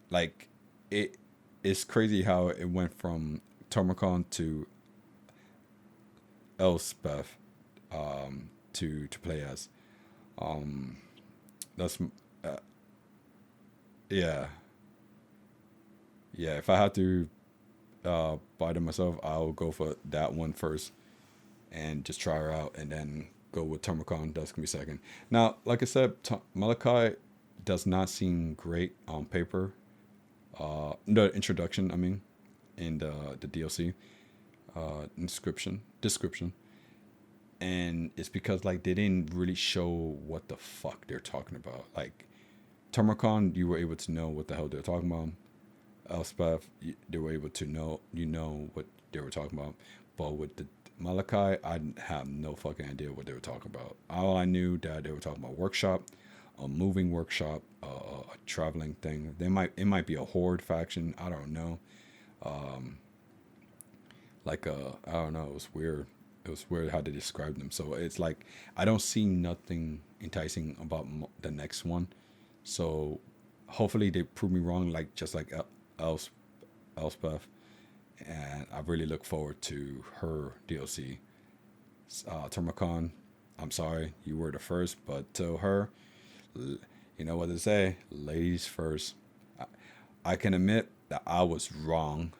Like, it's crazy how it went from Tomocon to Elspeth to play as. That's yeah. If I had to buy them myself, I'll go for that one first and just try her out, and then go with Tomocon. That's gonna be second. Now, like I said, Malachi does not seem great on paper. The introduction, I mean, in the DLC description, and it's because like they didn't really show what the fuck they're talking about. Like Tomocon, you were able to know what the hell they're talking about. Elspeth, they were able to know what they were talking about. But with the Malachi, I have no fucking idea what they were talking about. All I knew that they were talking about workshop, a moving workshop, a traveling thing. It might be a horde faction. I don't know. I don't know. It was weird. It was weird how they described them. So it's like I don't see nothing enticing about the next one. So hopefully they prove me wrong. Like just like Elspeth, and I really look forward to her DLC. Tomocon, I'm sorry you were the first, but to her, you know what they say, ladies first. I can admit that I was wrong,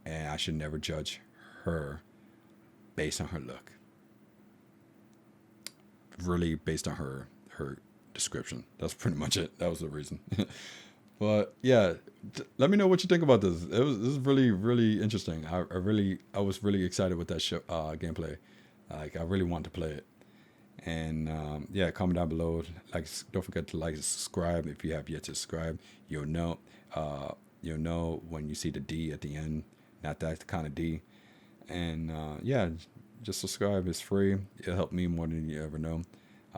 and I should never judge her based on her look. Really based on her description. That's pretty much it. That was the reason. But yeah, let me know what you think about this. This is really, really interesting. I was really excited with that gameplay. Like I really want to play it. And comment down below. Like, don't forget to like and subscribe if you have yet to subscribe. You'll know when you see the D at the end. Not that kind of D. And just subscribe. It's free. It'll help me more than you ever know.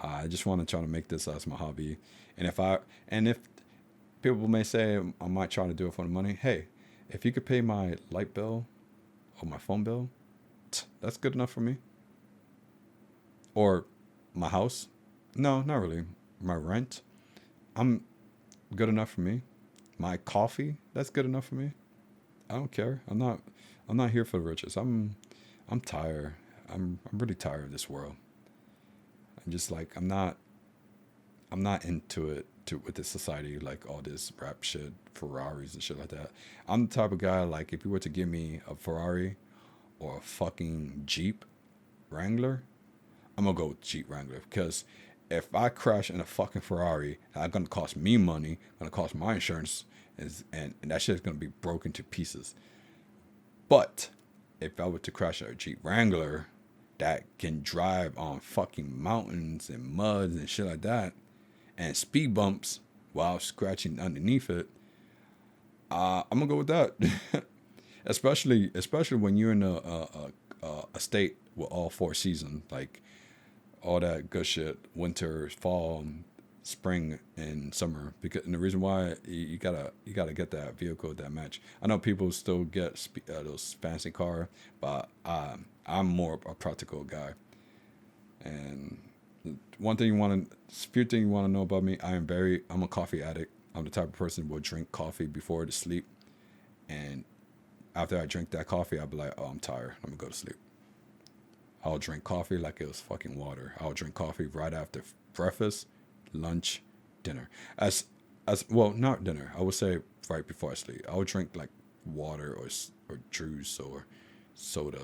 I just want to try to make this as my hobby. And if people may say I might try to do it for the money, hey, if you could pay my light bill or my phone bill, that's good enough for me. Or my house? No, not really. My rent? I'm good enough for me. My coffee? That's good enough for me. I don't care. I'm not here for the riches. I'm tired. I'm really tired of this world. I'm just like I'm not into it with this society, like all this rap shit, Ferraris and shit like that. I'm the type of guy, like if you were to give me a Ferrari or a fucking Jeep Wrangler, I'm gonna go with Jeep Wrangler, because if I crash in a fucking Ferrari, that's gonna cost me money, gonna cost my insurance, and that shit's gonna be broken to pieces. But if I were to crash a Jeep Wrangler that can drive on fucking mountains and muds and shit like that, and speed bumps while scratching underneath it, I'm gonna go with that. especially when you're in a state with all 4 seasons, like all that good shit, winter, fall, spring, and summer. And the reason why you gotta get that vehicle that match. I know people still get those fancy car, but I'm more a practical guy. And few thing you want to know about me, I'm a coffee addict. I'm the type of person who will drink coffee before to sleep, and after I drink that coffee, I'll be like, oh, I'm tired, I'm gonna go to sleep. I'll drink coffee like it was fucking water. I'll drink coffee right after breakfast, lunch, dinner. As well, not dinner. I would say right before I sleep. I would drink like water or juice or soda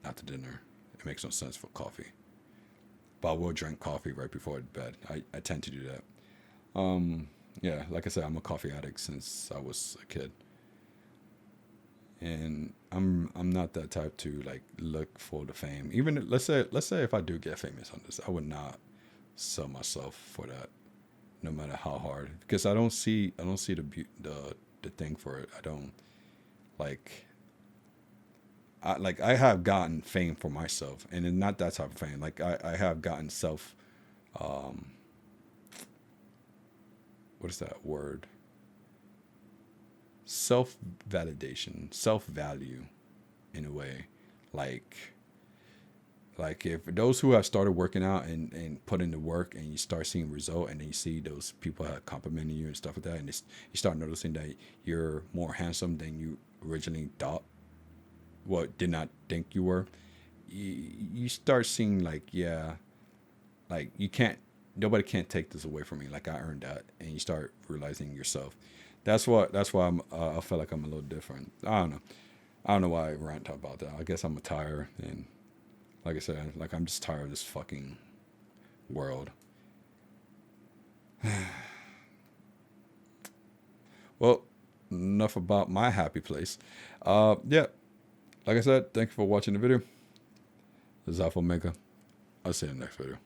after dinner. It makes no sense for coffee. But I will drink coffee right before bed. I tend to do that. Yeah, like I said, I'm a coffee addict since I was a kid. And I'm not that type to like look for the fame. Even let's say if I do get famous on this, I would not sell myself for that, no matter how hard. Because I don't see the thing for it. I don't like. I have gotten fame for myself, and it's not that type of fame. Like I have gotten self. What is that word? Self-validation, self-value, in a way. Like if those who have started working out and put in the work, and you start seeing result, and then you see those people have complimenting you and stuff like that, and you start noticing that you're more handsome than you originally thought, did not think you were, you start seeing like, yeah, like nobody can't take this away from me. Like I earned that, and you start realizing yourself. That's why I feel like I'm a little different. I don't know why I rant about that. I guess I'm tired, and like I said, like I'm just tired of this fucking world. Well, enough about my happy place. Yeah, like I said, thank you for watching the video. This is Alpha Omega. I'll see you in the next video.